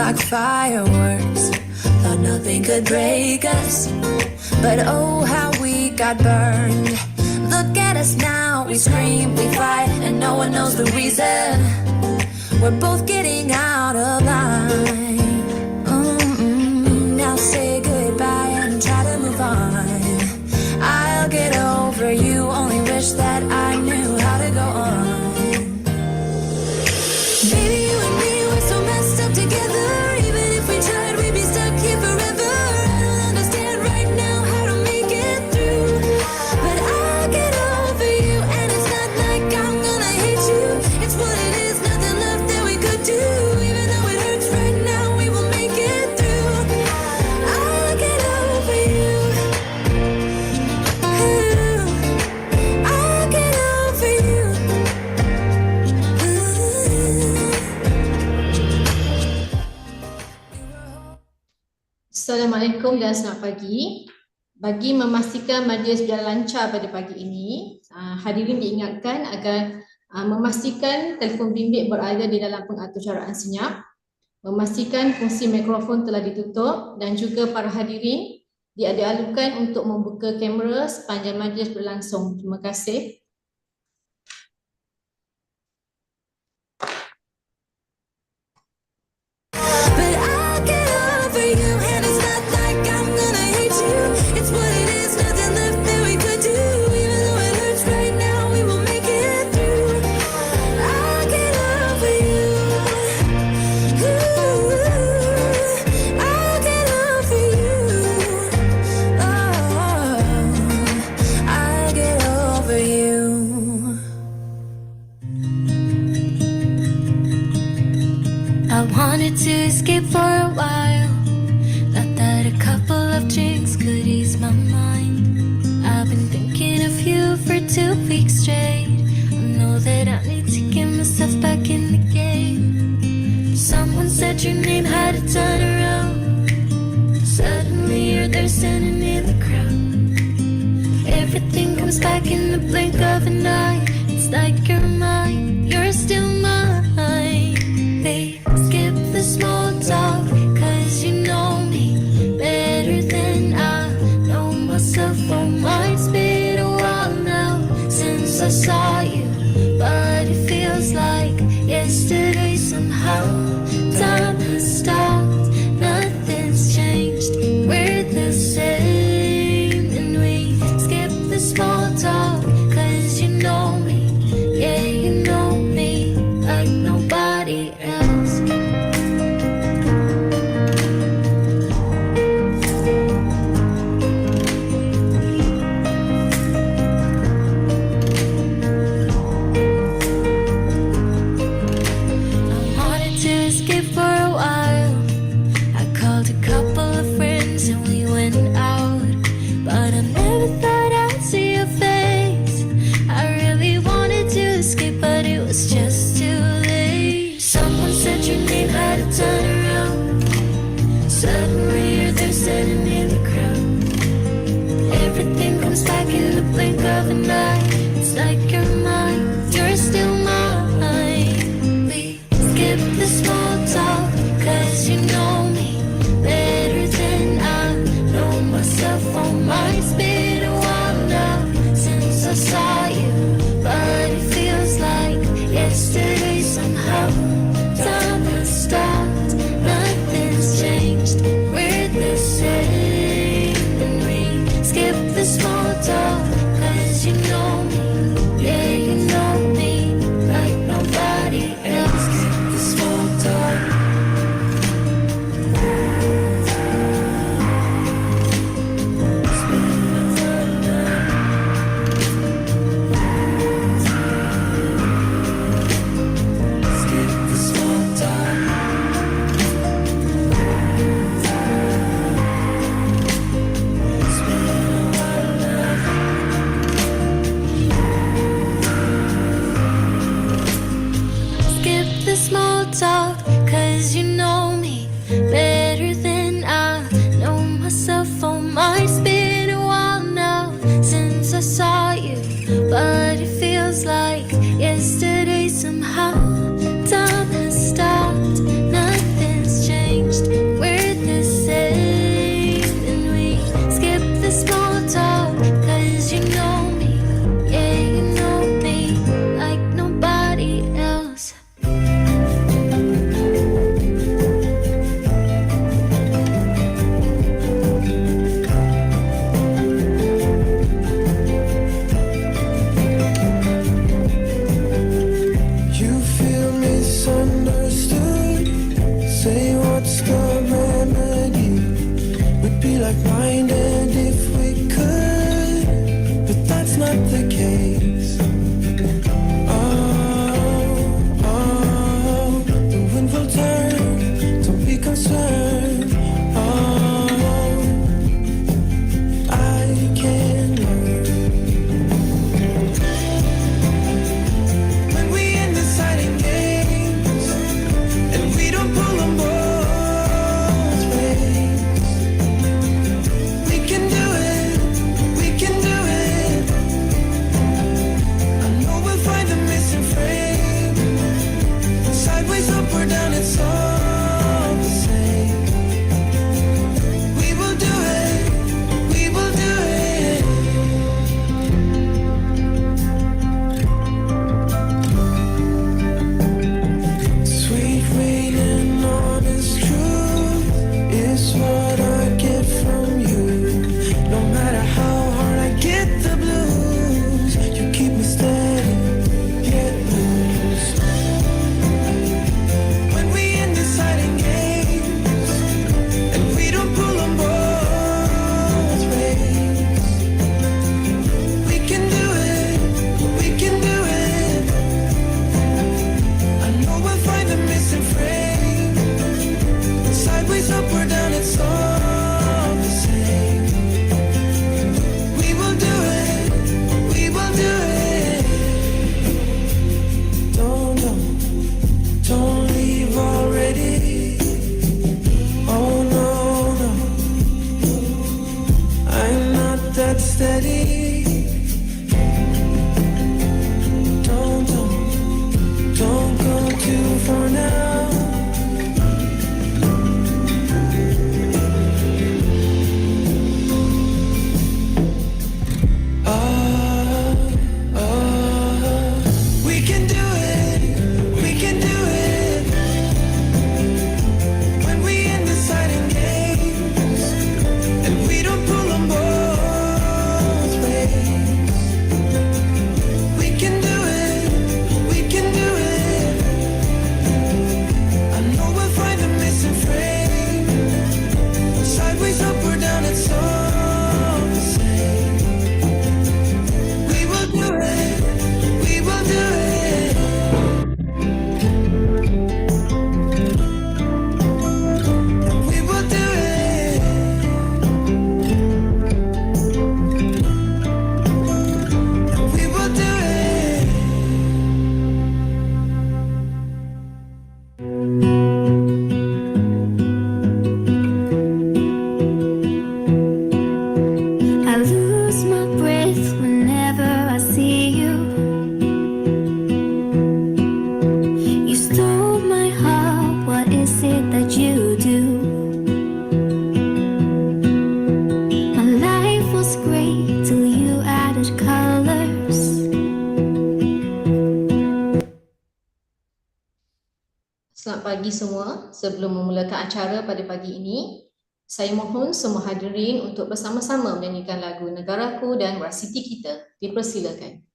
like fireworks. Thought nothing could break us, but oh how we got burned. Look at us now, we scream, we fight, and no one knows the reason. We're both getting out of line. Now say goodbye and try to move on. I'll get over you, only wish that I knew how to go on. Baby, you and me, we're so messed up together. Even if we tried, we'd be stuck here forever. I don't understand right now how to make it through, but I'll get over you, and it's not like I'm gonna hate you. It's what it is, nothing left that we could do. Even though it hurts right now, we will make it through. I'll get over you. I'll get over you. Assalamualaikum dan selamat pagi. Bagi memastikan majlis berjalan lancar pada pagi ini, hadirin diingatkan agar memastikan telefon bimbit berada di dalam pengatur caraan senyap, memastikan fungsi mikrofon telah ditutup, dan juga para hadirin dialihkan untuk membuka kamera sepanjang majlis berlangsung. Terima kasih. But I'll get over you, and it's not like I'm gonna hate you. It's what it is, nothing left that we could do. Even though it hurts right now, we will make it through. I'll get over you. I'll get over you. Oh, I'll get over you. I wanted to escape for a while. Thought that a couple of drinks could ease my mind. I've been thinking of you for 2 weeks straight. I know that I need to get myself back in the game. Someone said your name had to turn around. Suddenly you're there standing in the crowd. Everything comes back in the blink of an eye. It's like you're mine, you're still mine. They skip the small talk, cause you know me better than I know myself. Oh my, it's been a while now since I saw you, but it feels like yesterday somehow. Time has stopped, nothing's changed, we're the same. And we skip the small talk, cause you know me, yeah you know me like nobody else. I wanted to escape for a while. I called a couple of friends and we went out, but I never thought I'd see your face. I really wanted to escape, but it was just too late. Someone said your name had to turn around. Suddenly you're there standing in the crowd. Everything comes back in the blink of an eye. It's like you're mine, you're still mine. We skip the small talk, cause you know me better than I know myself. Oh my, it's been a while now since I saw you, but it feels like yesterday somehow. Time has stopped, nothing's changed, we're the same. And we skip the small talk, cause you know me, yeah you know me like nobody else. Skip the small talk. It's been a steady. Don't go too far now. We can do it. We can do it. When we end the silent games and we don't pull them both ways. We can do it. We can do it. I know we'll find the missing frame. Sideways, up or down, it's all the same. We will do it. We will do it. We will do it. We will do it. I lose my breath whenever I see you. You stole my heart, what is it that you do? My life was great till you added colors. Selamat pagi semua. Sebelum memulakan acara pada pagi ini, saya mohon semua hadirin untuk bersama-sama menyanyikan lagu Negaraku dan Varsity Kita. Dipersilakan.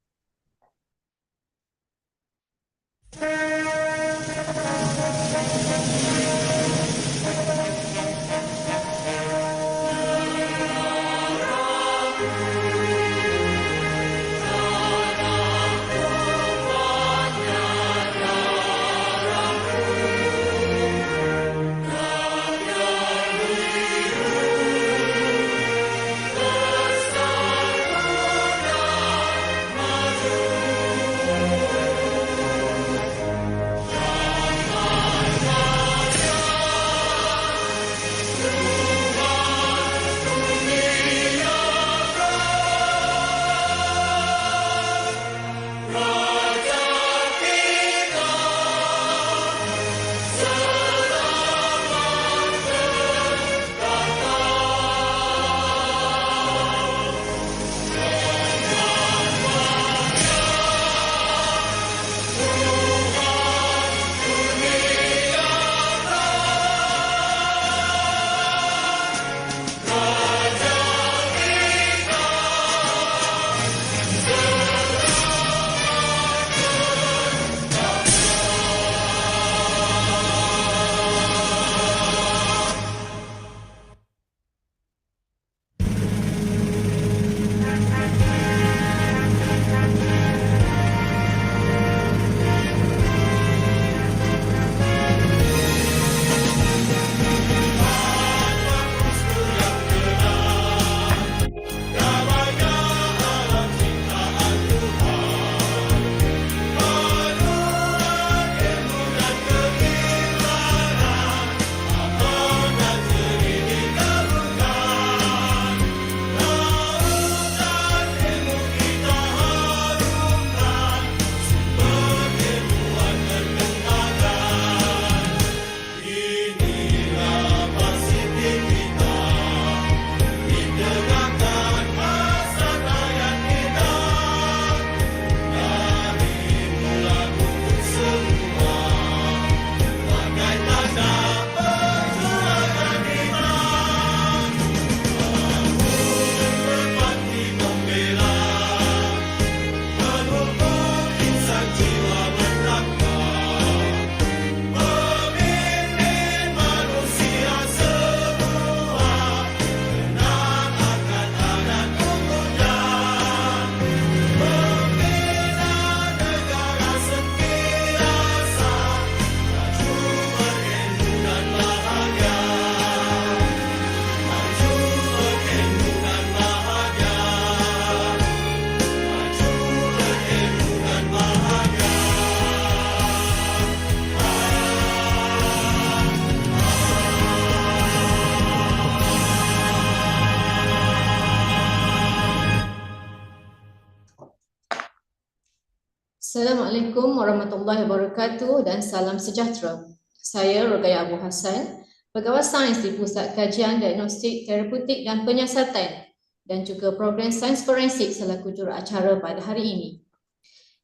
Assalamualaikum warahmatullahi wabarakatuh dan salam sejahtera. Saya Rogaya Abu Hassan, Pegawai Sains di Pusat Kajian Diagnostik Terapeutik dan Penyiasatan dan juga Program Sains Forensik selaku juruacara pada hari ini.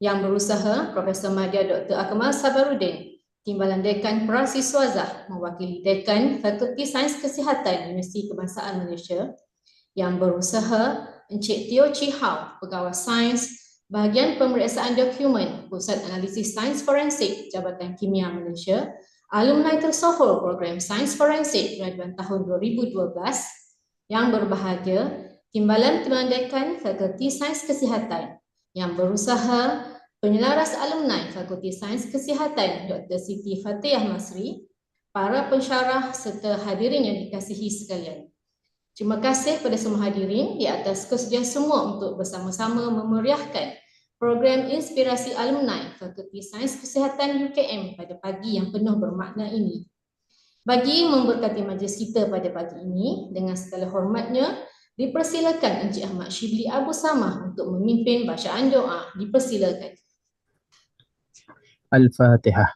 Yang berusaha Profesor Madya Dr. Akmal Sabarudin, Timbalan Dekan Prasiswazah mewakili Dekan Fakulti Sains Kesihatan Universiti Kebangsaan Malaysia. Yang berusaha Encik Teo Chi Hao, Pegawai Sains Bahagian Pemeriksaan Dokumen Pusat Analisis Sains Forensik Jabatan Kimia Malaysia, alumni tersohor Program Sains Forensik graduan tahun 2012. Yang berbahagia Timbalan Dekan Fakulti Sains Kesihatan. Yang berusaha Penyelaras Alumni Fakulti Sains Kesihatan Dr. Siti Fatihah Masri, para pensyarah serta hadirin yang dikasihi sekalian. Terima kasih kepada semua hadirin di atas kesedia semua untuk bersama-sama memeriahkan program Inspirasi Alumni Fakulti Sains Kesihatan UKM pada pagi yang penuh bermakna ini. Bagi memberkati majlis kita pada pagi ini, dengan segala hormatnya, dipersilakan Encik Ahmad Shibli Abu Samah untuk memimpin bacaan doa. Dipersilakan. Al-Fatihah.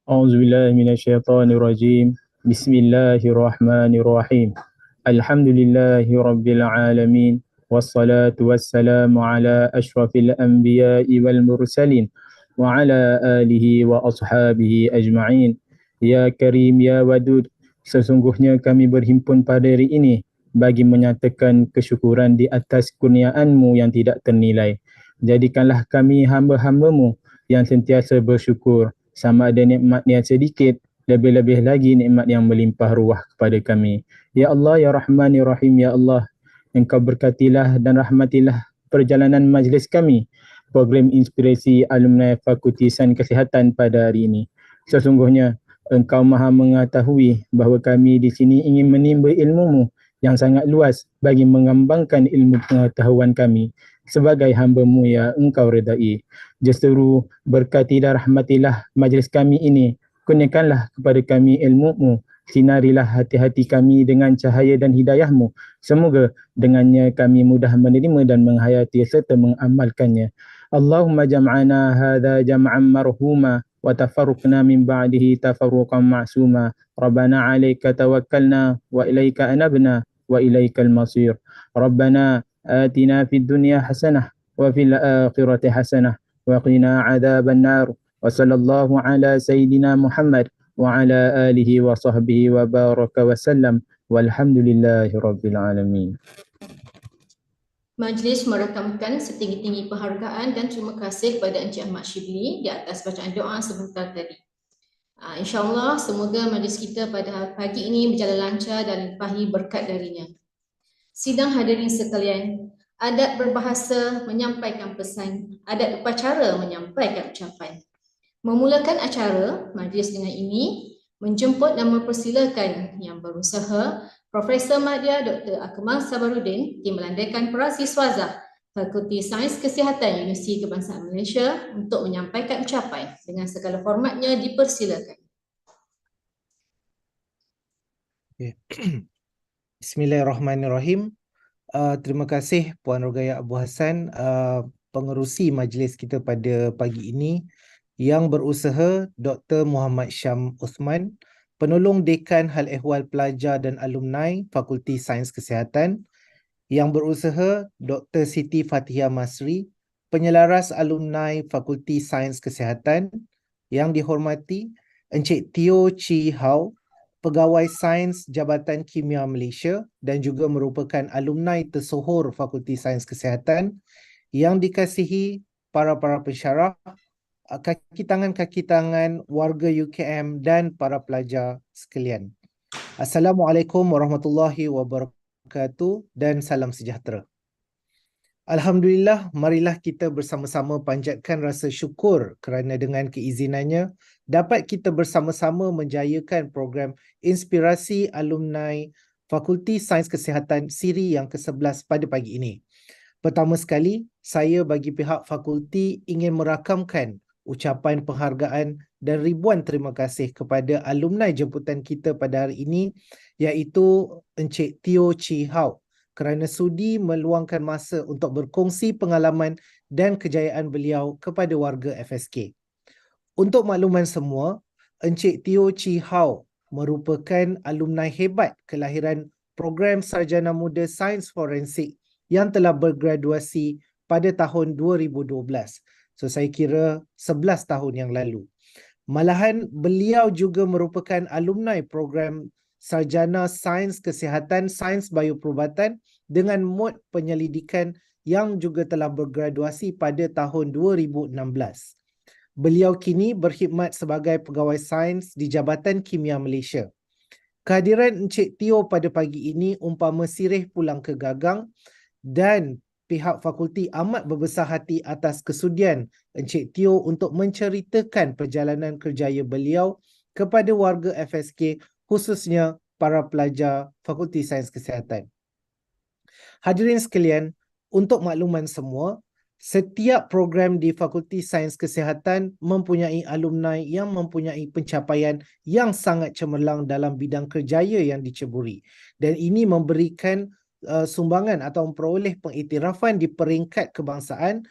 A'udzubillahi minasyaitonirrajim. Bismillahirrahmanirrahim. Alhamdulillahi rabbil alamin. Wassalatu wassalamu ala ashrafil anbiya'i wal mursalin wa ala alihi wa ashabihi ajma'in. Ya Karim, Ya Wadud, sesungguhnya kami berhimpun pada hari ini bagi menyatakan kesyukuran di atas kurniaan-Mu yang tidak ternilai. Jadikanlah kami hamba-hamba-Mu yang sentiasa bersyukur, sama ada nikmat yang sedikit, lebih-lebih lagi nikmat yang melimpah ruah kepada kami. Ya Allah, Ya Rahman, Ya Rahim, Ya Allah, Engkau berkatilah dan rahmatilah perjalanan majlis kami, program Inspirasi Alumni Fakulti Sains Kesihatan pada hari ini. Sesungguhnya Engkau maha mengetahui bahawa kami di sini ingin menimba ilmu-Mu yang sangat luas bagi mengembangkan ilmu pengetahuan kami sebagai hamba-Mu yang Engkau redai. Justru berkati dan rahmatilah majlis kami ini. Kurniakanlah kepada kami ilmu-Mu. Sinarilah hati-hati kami dengan cahaya dan hidayah-Mu. Semoga dengannya kami mudah menerima dan menghayati serta mengamalkannya. Allahumma jam'ana hadha jam'an marhuma wa tafarruqna min ba'dihi tafarruqan ma'suma. Rabbana 'alaika tawakkalna wa ilaika anabna wa ilaikal masir. Rabbana آتنا في الدنيا حسنة وفي الآخرة حسنة وقنا عذاب النار وصلى الله على سيدنا محمد وعلى آله وصحبه وبارك وسلم والحمد لله رب العالمين. Majlis merakamkan setinggi-tinggi penghargaan dan terima kasih kepada Encik Ahmad Shibli di atas bacaan doa sebentar tadi. InsyaAllah semoga majlis kita pada pagi ini berjalan lancar dan limpahi berkat darinya. Sidang hadirin sekalian, adat berbahasa menyampaikan pesan, adat upacara menyampaikan ucapan. Memulakan acara, majlis dengan ini menjemput dan mempersilakan Yang Berusaha Profesor Madya Dr. Akmal Sabarudin, Timbalan Dekan Prasiswazah Fakulti Sains Kesihatan Universiti Kebangsaan Malaysia untuk menyampaikan ucapan. Dengan segala hormatnya dipersilakan. Bismillahirrahmanirrahim. Terima kasih Puan Rogaya Abu Hassan, pengerusi majlis kita pada pagi ini. Yang berusaha Dr. Muhammad Syam Uthman, penolong Dekan Hal Ehwal Pelajar dan Alumni Fakulti Sains Kesihatan. Yang berusaha Dr. Siti Fatihah Masri, penyelaras Alumni Fakulti Sains Kesihatan. Yang dihormati Encik Teo Chi Hao, Pegawai Sains Jabatan Kimia Malaysia dan juga merupakan alumni tersohor Fakulti Sains Kesihatan. Yang dikasihi para pensyarah, kaki tangan warga UKM dan para pelajar sekalian. Assalamualaikum warahmatullahi wabarakatuh dan salam sejahtera. Alhamdulillah, marilah kita bersama-sama panjatkan rasa syukur kerana dengan keizinannya dapat kita bersama-sama menjayakan program Inspirasi Alumni Fakulti Sains Kesihatan Siri yang ke-11 pada pagi ini. Pertama sekali, saya bagi pihak fakulti ingin merakamkan ucapan penghargaan dan ribuan terima kasih kepada alumni jemputan kita pada hari ini, iaitu Encik Teo Chi Hao, kerana sudi meluangkan masa untuk berkongsi pengalaman dan kejayaan beliau kepada warga FSK. Untuk makluman semua, Encik Teo Chi Hao merupakan alumni hebat kelahiran program Sarjana Muda Sains Forensik yang telah bergraduasi pada tahun 2012. So saya kira 11 tahun yang lalu. Malahan beliau juga merupakan alumni program Sarjana Sains Kesihatan, Sains Bioperubatan dengan mod penyelidikan yang juga telah bergraduasi pada tahun 2016. Beliau kini berkhidmat sebagai pegawai sains di Jabatan Kimia Malaysia. Kehadiran Encik Teo pada pagi ini umpama sirih pulang ke gagang, dan pihak fakulti amat berbesar hati atas kesudian Encik Teo untuk menceritakan perjalanan kerjaya beliau kepada warga FSK, khususnya para pelajar Fakulti Sains Kesihatan. Hadirin sekalian, untuk makluman semua, setiap program di Fakulti Sains Kesihatan mempunyai alumni yang mempunyai pencapaian yang sangat cemerlang dalam bidang kerjaya yang diceburi, dan ini memberikan sumbangan atau memperoleh pengiktirafan di peringkat kebangsaan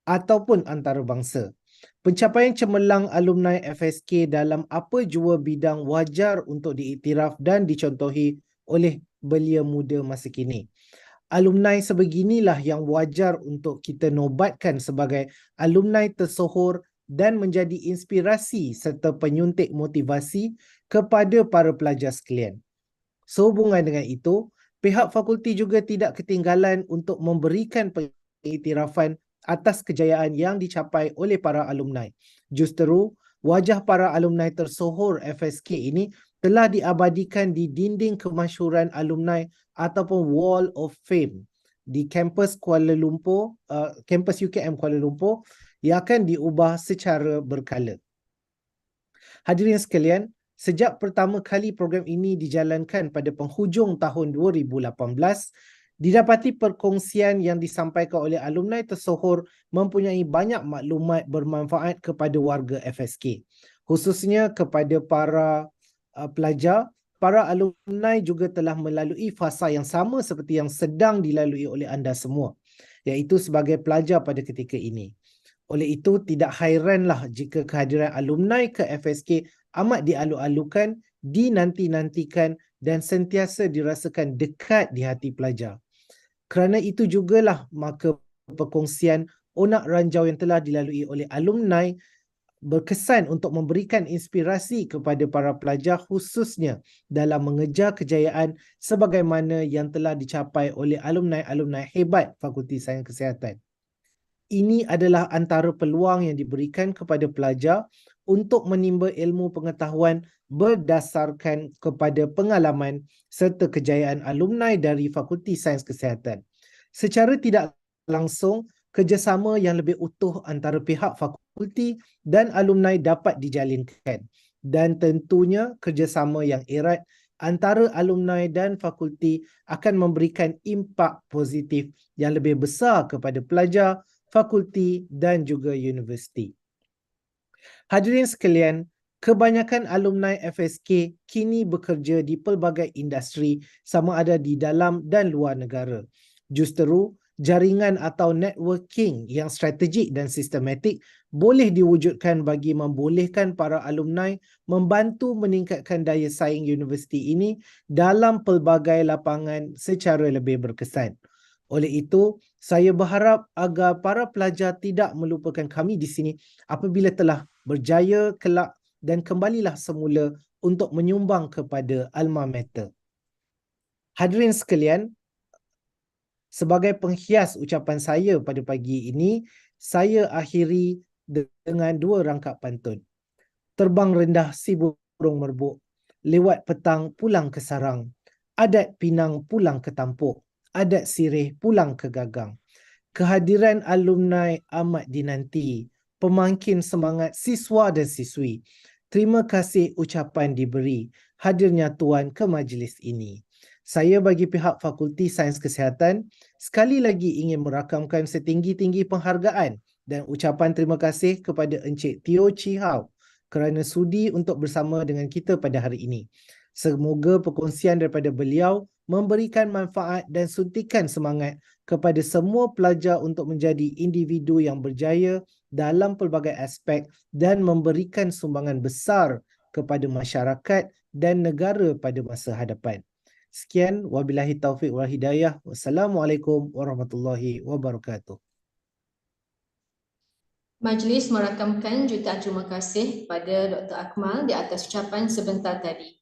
ataupun antarabangsa. Pencapaian cemerlang alumni FSK dalam apa jua bidang wajar untuk diiktiraf dan dicontohi oleh belia muda masa kini. Alumni sebeginilah yang wajar untuk kita nobatkan sebagai alumni tersohor dan menjadi inspirasi serta penyuntik motivasi kepada para pelajar sekalian. Sehubungan dengan itu, pihak fakulti juga tidak ketinggalan untuk memberikan pengiktirafan atas kejayaan yang dicapai oleh para alumni. Justeru, wajah para alumni tersohor FSK ini telah diabadikan di dinding kemasyhuran alumni ataupun Wall of Fame di kampus Kuala Lumpur, kampus UKM Kuala Lumpur, yang akan diubah secara berkala. Hadirin sekalian, sejak pertama kali program ini dijalankan pada penghujung tahun 2018, didapati perkongsian yang disampaikan oleh alumni tersohor mempunyai banyak maklumat bermanfaat kepada warga FSK, khususnya kepada para pelajar. Para alumni juga telah melalui fasa yang sama seperti yang sedang dilalui oleh anda semua, iaitu sebagai pelajar pada ketika ini. Oleh itu, tidak hairanlah jika kehadiran alumni ke FSK amat dialu-alukan, dinanti-nantikan dan sentiasa dirasakan dekat di hati pelajar. Kerana itu jugalah maka perkongsian onak ranjau yang telah dilalui oleh alumni berkesan untuk memberikan inspirasi kepada para pelajar, khususnya dalam mengejar kejayaan sebagaimana yang telah dicapai oleh alumni-alumni hebat Fakulti Sains Kesihatan. Ini adalah antara peluang yang diberikan kepada pelajar untuk menimba ilmu pengetahuan berdasarkan kepada pengalaman serta kejayaan alumni dari Fakulti Sains Kesihatan. Secara tidak langsung, kerjasama yang lebih utuh antara pihak fakulti dan alumni dapat dijalinkan, dan tentunya kerjasama yang erat antara alumni dan fakulti akan memberikan impak positif yang lebih besar kepada pelajar, fakulti dan juga universiti. Hadirin sekalian, kebanyakan alumni FSK kini bekerja di pelbagai industri sama ada di dalam dan luar negara. Justeru, jaringan atau networking yang strategik dan sistematik boleh diwujudkan bagi membolehkan para alumni membantu meningkatkan daya saing universiti ini dalam pelbagai lapangan secara lebih berkesan. Oleh itu, saya berharap agar para pelajar tidak melupakan kami di sini apabila telah berjaya kelak dan kembalilah semula untuk menyumbang kepada alma mater. Hadirin sekalian, sebagai penghias ucapan saya pada pagi ini, saya akhiri dengan dua rangkap pantun. Terbang rendah si burung merbuk, lewat petang pulang ke sarang, adat Pinang pulang ke tampuk, adat Sirih pulang ke gagang. Kehadiran alumni amat dinanti, pemangkin semangat siswa dan siswi. Terima kasih ucapan diberi, hadirnya Tuan ke majlis ini. Saya bagi pihak Fakulti Sains Kesihatan sekali lagi ingin merakamkan setinggi-tinggi penghargaan Dan ucapan terima kasih kepada Encik Teo Chi Hao kerana sudi untuk bersama dengan kita pada hari ini. Semoga perkongsian daripada beliau memberikan manfaat dan suntikan semangat kepada semua pelajar untuk menjadi individu yang berjaya dalam pelbagai aspek dan memberikan sumbangan besar kepada masyarakat dan negara pada masa hadapan. Sekian, wabillahi taufiq wal hidayah. Wassalamualaikum warahmatullahi wabarakatuh. Majlis merakamkan jutaan terima kasih kepada Dr. Akmal di atas ucapan sebentar tadi.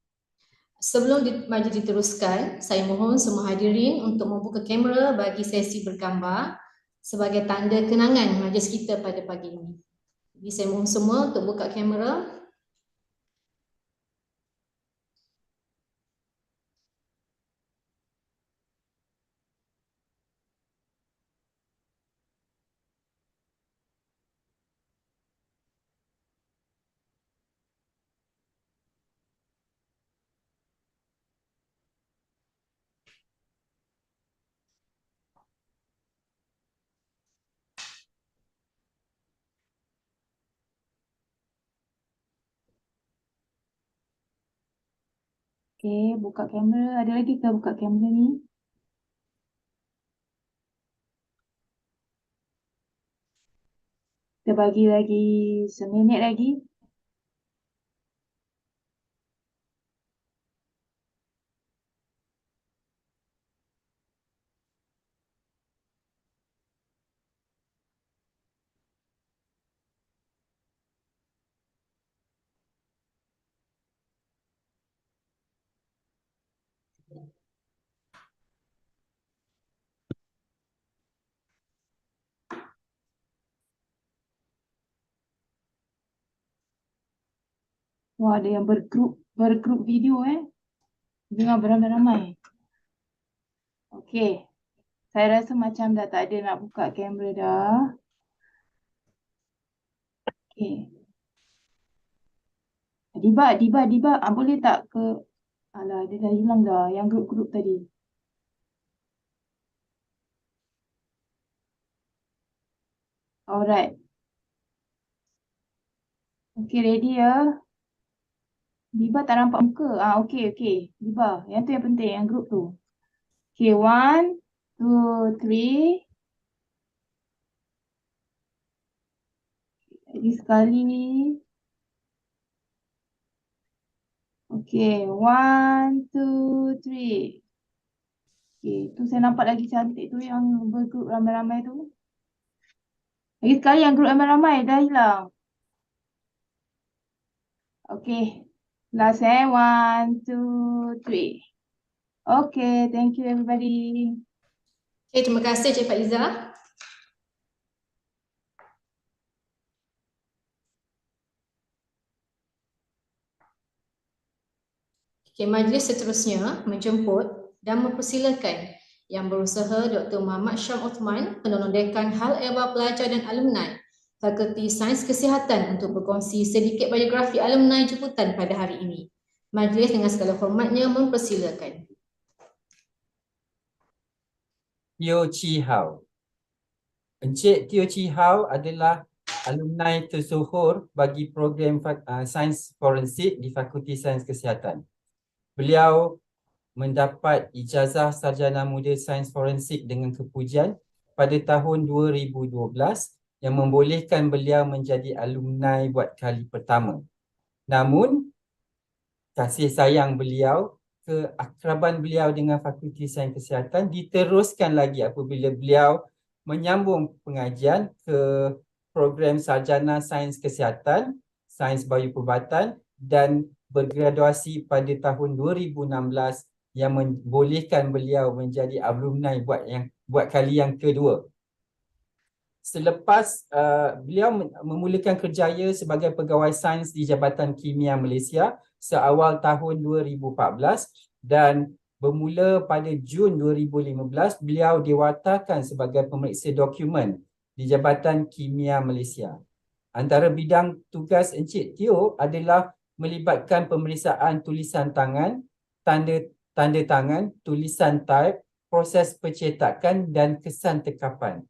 Sebelum majlis diteruskan, saya mohon semua hadirin untuk membuka kamera bagi sesi bergambar sebagai tanda kenangan majlis kita pada pagi ini. Jadi saya mohon semua untuk buka kamera. Okey, buka kamera. Ada lagi ke buka kamera ni? Kita bagi lagi seminit lagi. Wah, ada yang bergrup video Dengar beramai-ramai. Okey. Saya rasa macam dah tak ada nak buka kamera dah. Okey. Diba. Boleh tak ke... Alah, dia dah hilang dah yang grup-grup tadi. Alright. Okey, ready ya. Diba tak nampak muka. Okey. Diba, yang tu yang penting, yang grup tu. Okey, 1, 2, 3. Lagi sekali. Okey, 1, 2, 3. Okey, tu saya nampak lagi cantik tu yang bergrup ramai-ramai tu. Lagi sekali yang grup ramai-ramai dah hilang. Okey. Last 1, 2, 3. Okay, thank you everybody. Okay, terima kasih Cik Faiza. Okay, majlis seterusnya menjemput dan mempersilakan Yang Berusaha Dr. Muhammad Syam Othman, penolong dekan Hal Ehwal Pelajar dan Alumni Fakulti Sains Kesihatan untuk berkongsi sedikit biografi alumni jemputan pada hari ini. Majlis dengan segala hormatnya mempersilakan. Teo Chi Hao. Encik Teo Chi Hao adalah alumni tersohor bagi program Sains Forensik di Fakulti Sains Kesihatan. Beliau mendapat ijazah sarjana muda Sains Forensik dengan kepujian pada tahun 2012 yang membolehkan beliau menjadi alumni buat kali pertama. Namun, kasih sayang beliau, keakraban beliau dengan Fakulti Sains Kesihatan diteruskan lagi apabila beliau menyambung pengajian ke program sarjana Sains Kesihatan, Sains Bioperubatan dan bergraduasi pada tahun 2016 yang membolehkan beliau menjadi alumni buat kali yang kedua. Selepas beliau memulakan kerjaya sebagai pegawai sains di Jabatan Kimia Malaysia seawal tahun 2014 dan bermula pada Jun 2015 beliau diwatakan sebagai pemeriksa dokumen di Jabatan Kimia Malaysia. Antara bidang tugas Encik Teo adalah melibatkan pemeriksaan tulisan tangan, tanda tangan, tulisan type, proses percetakan dan kesan tekapan.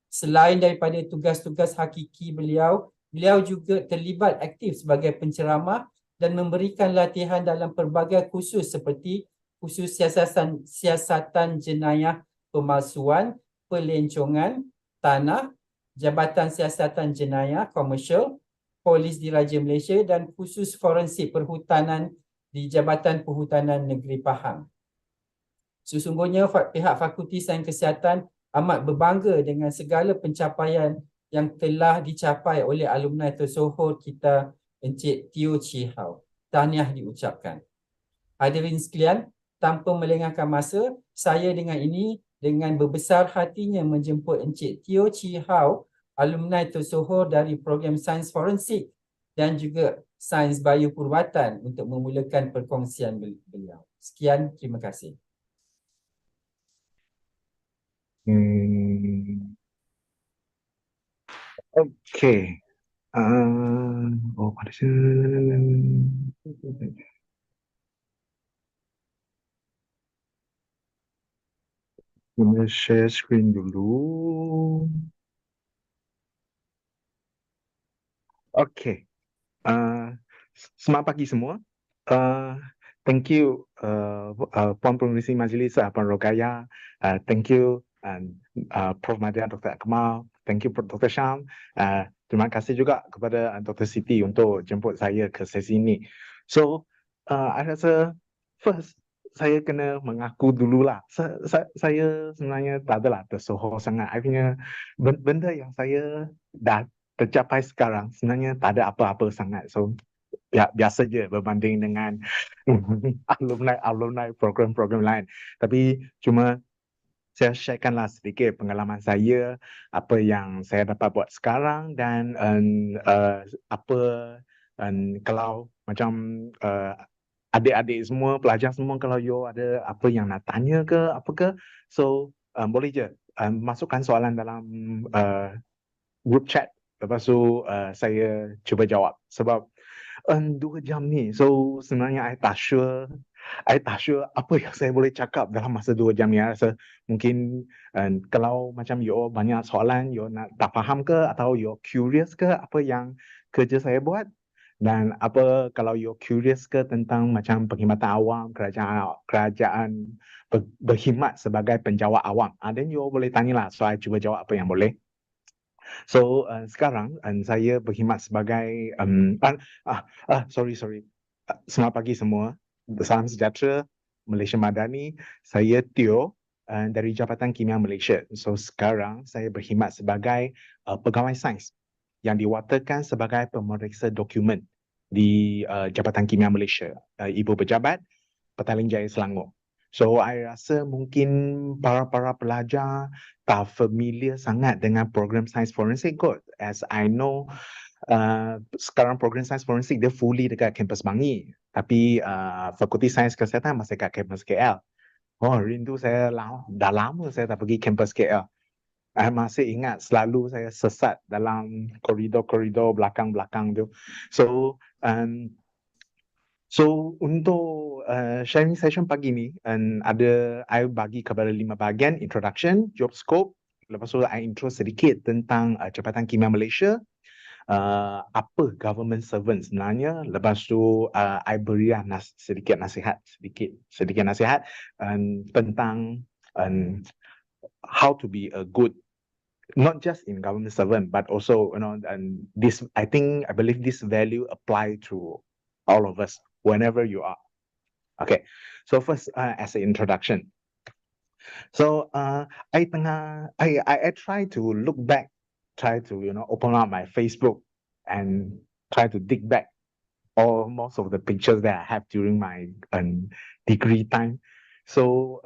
Selain daripada tugas-tugas hakiki beliau, beliau juga terlibat aktif sebagai penceramah dan memberikan latihan dalam pelbagai kursus seperti kursus siasatan jenayah pemalsuan, pelencongan, tanah, Jabatan Siasatan Jenayah Komersial, Polis Diraja Malaysia dan khusus forensik perhutanan di Jabatan Perhutanan Negeri Pahang. Sesungguhnya pihak Fakulti Sains Kesihatan amat berbangga dengan segala pencapaian yang telah dicapai oleh alumni tersohor kita Encik Teo Chee Hao. Tahniah diucapkan. Hadirin sekalian, tanpa melengahkan masa, saya dengan berbesar hatinya menjemput Encik Teo Chee Hao, alumni tersohor dari program Sains Forensik dan juga Sains Bioperubatan untuk memulakan perkongsian beliau. Sekian, terima kasih. Okay. What is it? Kita share screen dulu. Okay. Selamat pagi semua. Thank you Puan Pengerusi Majlis Puan Rogaya. Thank you Prof. Madya Dr. Akmal. Thank you Dr. Syam. Terima kasih juga kepada Dr. Siti untuk jemput saya ke sesi ini. So, I rasa first saya kena mengaku dululah. Saya sebenarnya tak adalah tersohor sangat. I punya benda yang saya dah tercapai sekarang sebenarnya tak ada apa-apa sangat. So, biasa je berbanding dengan alumni program-program lain. Tapi cuma saya sharekanlah sedikit pengalaman saya, apa yang saya dapat buat sekarang dan kalau macam adik-adik semua, pelajar semua, kalau you ada apa yang nak tanya ke apa ke, so boleh je masukkan soalan dalam group chat. Lepas tu saya cuba jawab sebab 2 jam ni, so sebenarnya I tak sure apa yang saya boleh cakap dalam masa 2 jam ni. I rasa mungkin kalau macam you banyak soalan, you nak tak faham ke atau you curious ke apa yang kerja saya buat, dan apa kalau you curious ke tentang macam perkhidmatan awam, kerajaan berkhidmat sebagai penjawat awam, then you boleh tanyalah, so I cuba jawab apa yang boleh. So sekarang saya berkhidmat sebagai sorry. Selamat pagi semua. Salam sejahtera, Malaysia Madani. Saya Teo dari Jabatan Kimia Malaysia. So sekarang saya berkhidmat sebagai pegawai sains yang diwakilkan sebagai pemeriksa dokumen di Jabatan Kimia Malaysia, Ibu Pejabat Petaling Jaya Selangor. So I rasa mungkin para pelajar tak familiar sangat dengan program Sains Forensik kot. As I know, sekarang program Sains Forensik dia fully dekat kampus Bangi. Tapi Fakulti Sains Kesihatan masih kat kampus KL. Oh, rindu saya dah lama saya tak pergi kampus KL. I masih ingat selalu saya sesat dalam koridor-koridor belakang-belakang tu. So untuk sharing session pagi ni, I bagi kepada 5 bahagian: introduction, job scope, lepas tu I intro sedikit tentang Jabatan Kimia Malaysia, apa government servant sebenarnya, lepas tu I berilah sedikit nasihat tentang how to be a good, not just in government servant but also and this I believe this value apply to all of us whenever you are. Okay, so first as an introduction, so I try to look back, try to open up my Facebook and try to dig back most of the pictures that I have during my degree time. So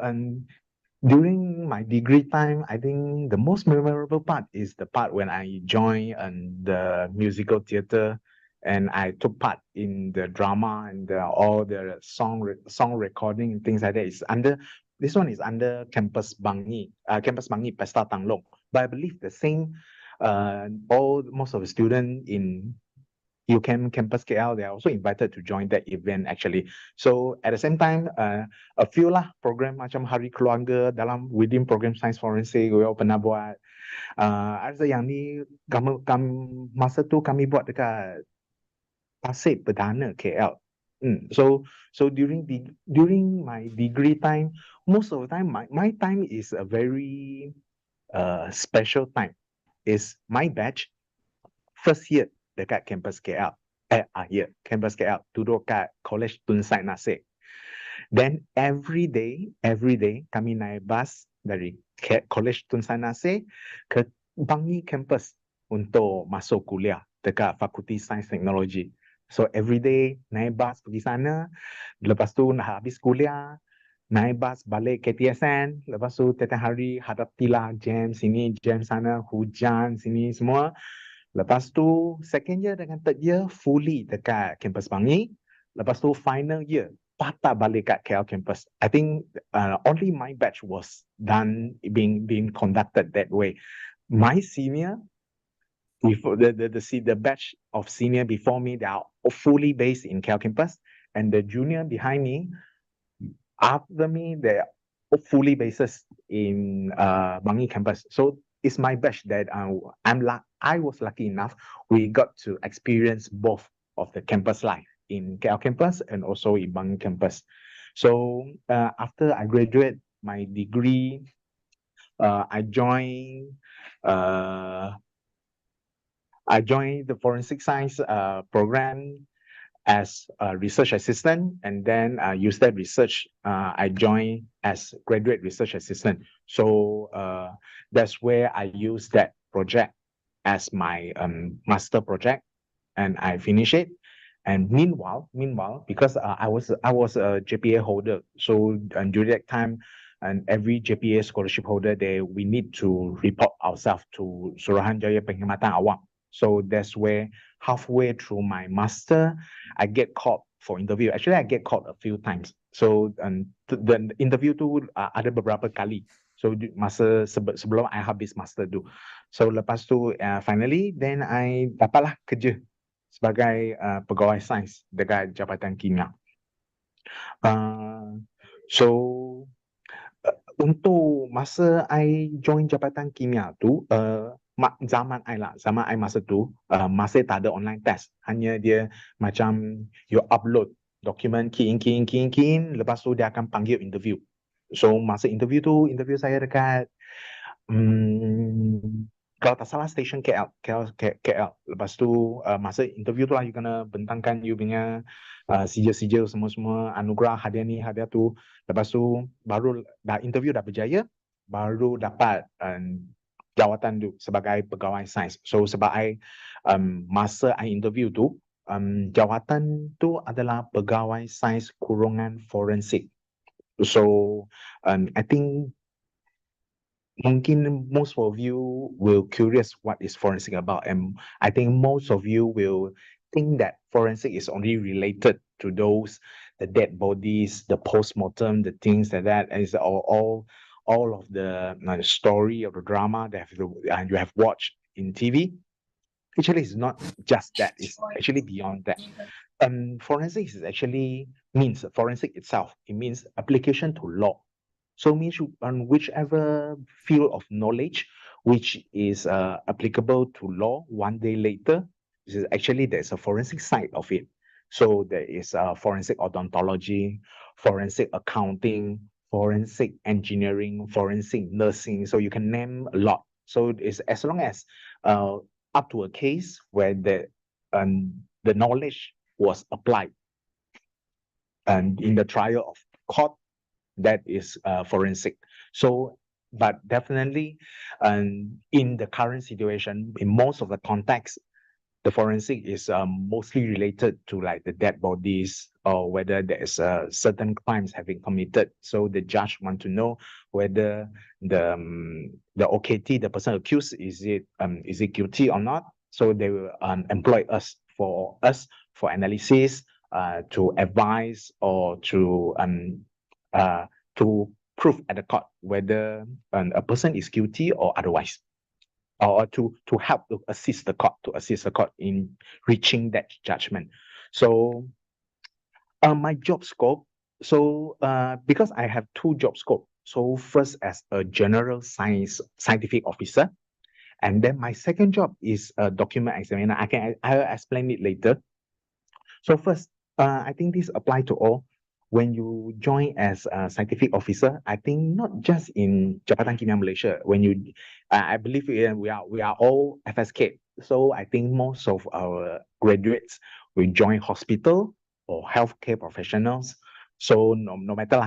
during my degree time, I think the most memorable part is the part when I joined the musical theatre and I took part in the drama and all the song recording and things like that. This one is under Campus Bangi Pesta Tanglong. But I believe the same, most of the students in UCAM Campus KL, they are also invited to join that event actually. So at the same time, a few lah program macam Hari Keluarga dalam within program Science Forensic, we pernah buat. Ada yang ni masa tu kami buat dekat Pasir Perdana KL. So during my degree time, most of the time my time is a very special time. Is my batch first year dekat campus KL. Campus KL duduk kat College Tun Sai Nasir. Then every day kami naik bus dari College Tun Sai Nasir ke Bangi campus untuk masuk kuliah dekat Fakulti Sains Teknologi. So every day naik bus pergi sana, lepas tu nak habis kuliah, naik bus balik KTSN, lepas tu tiap hari hadapilah jam sini, jam sana, hujan sini semua. Lepas tu second year dengan third year fully dekat campus Bangi. Lepas tu final year patah balik kat KL campus. I think only my batch was done being conducted that way. My senior, before the batch of senior before me, they are fully based in KL campus, and the junior behind me, after me, they are fully based in Bangi campus. So it's my batch that I was lucky enough we got to experience both of the campus life in KL campus and also in Bangi campus. So after I graduate my degree, I joined the forensic science program as a research assistant, and then use that research. I joined as graduate research assistant. So that's where I use that project as my master project, and I finish it. And meanwhile, because I was a JPA holder, so during that time, and every JPA scholarship holder, we need to report ourselves to Suruhanjaya Penghematan Awam. So that's where halfway through my master, I get called for interview. Actually, I get called a few times. So the interview tu ada beberapa kali. So masa sebelum I habis master tu. So lepas tu finally, then I dapatlah kerja sebagai pegawai sains dekat Jabatan Kimia. So untuk masa I join Jabatan Kimia tu, zaman I masa tu masih tak ada online test, hanya dia macam you upload dokumen, key in, lepas tu dia akan panggil interview. So masa interview saya dekat kalau tak salah station KL. Lepas tu masa interview tu lah you kena bentangkan you punya sijil semua anugerah hadiah ni hadiah tu. Lepas tu baru dah interview dah berjaya, baru dapat jawatan tu sebagai pegawai sains. So sebab masa I interview tu, jawatan tu adalah pegawai sains kurungan forensik. So I think mungkin most of you will curious what is forensic about, and I think most of you will think that forensic is only related to the dead bodies, the post-mortem, the things like that, and it's all of the story of the drama that you have watched in TV. Actually, it's not just that. It's actually beyond that. Forensics means forensic itself. It means application to law. So means on whichever field of knowledge which is applicable to law one day later, there's a forensic side of it. So there is forensic odontology, forensic accounting, forensic engineering, forensic nursing. So you can name a lot. So it's as long as up to a case where the knowledge was applied and in the trial of court, that is forensic. So, but definitely in the current situation, in most of the contexts, the forensic is mostly related to like the dead bodies or whether there is certain crimes have been committed. So the judge want to know whether the OKT, the person accused, is it guilty or not. So they will employ us for analysis, to advise or to prove at the court whether a person is guilty or otherwise. or to help to assist the court in reaching that judgment. So my job scope. So because I have two job scope. So first as a general scientific officer, and then my second job is a document examiner. I'll explain it later. So first, I think this apply to all. When you join as a scientific officer, I think not just in Jabatan Kimia Malaysia. When you, I believe we are all FSK. So I think most of our graduates will join hospital or healthcare professionals. So no matter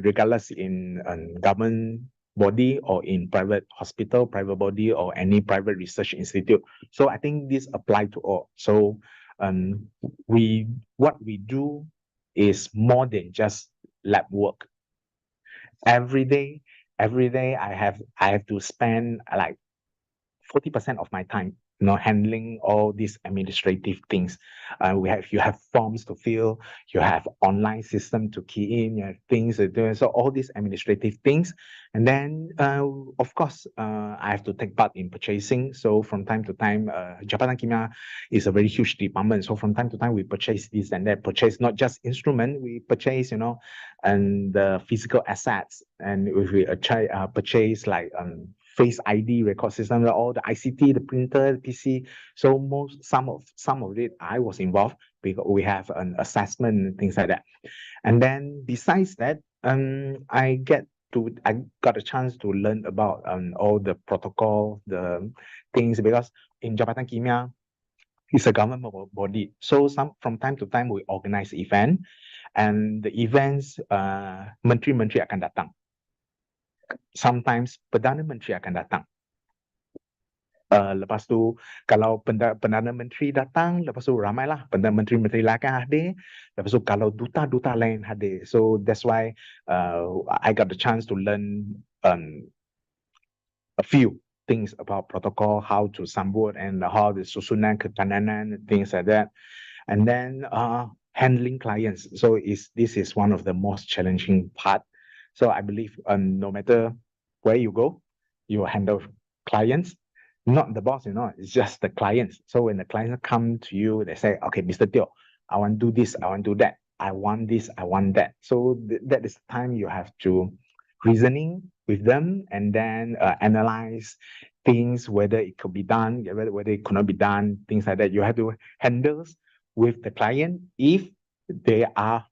regardless in government body or in private hospital, private body, or any private research institute. So I think this apply to all. So what we do is more than just lab work. Every day I have to spend like 40% of my time, handling all these administrative things. You have forms to fill, you have online system to key in, you have things to do. So all these administrative things. And then, of course, I have to take part in purchasing. So from time to time, Jabatan Kimia is a very huge department. So from time to time, we purchase this and that, purchase not just instrument, we purchase, and the physical assets. And if we purchase like Face ID record system, all the ICT, the printer, the PC. So some of it I was involved because we have an assessment and things like that. And then besides that, I got a chance to learn about all the protocol, the things, because in Jabatan Kimia, it's a government body. So from time to time we organize event, and the events menteri-menteri akan datang. Sometimes Perdana Menteri akan datang. Lepas tu kalau Perdana Menteri datang, lepas tu ramailah menteri-menteri lain akan hadir. Lepas tu kalau duta-duta lain hadir. So that's why I got the chance to learn a few things about protocol, how to sambut, and how the susunan ketandanan, things like that. And then handling clients. So this is one of the most challenging part. So I believe no matter where you go, you handle clients, not the boss, it's just the clients. So when the clients come to you, they say, okay, Mr. Teo, I want to do this, I want to do that. I want this, I want that. So that is the time you have to reasoning with them, and then analyze things, whether it could be done, whether it could not be done, things like that. You have to handle with the client if they are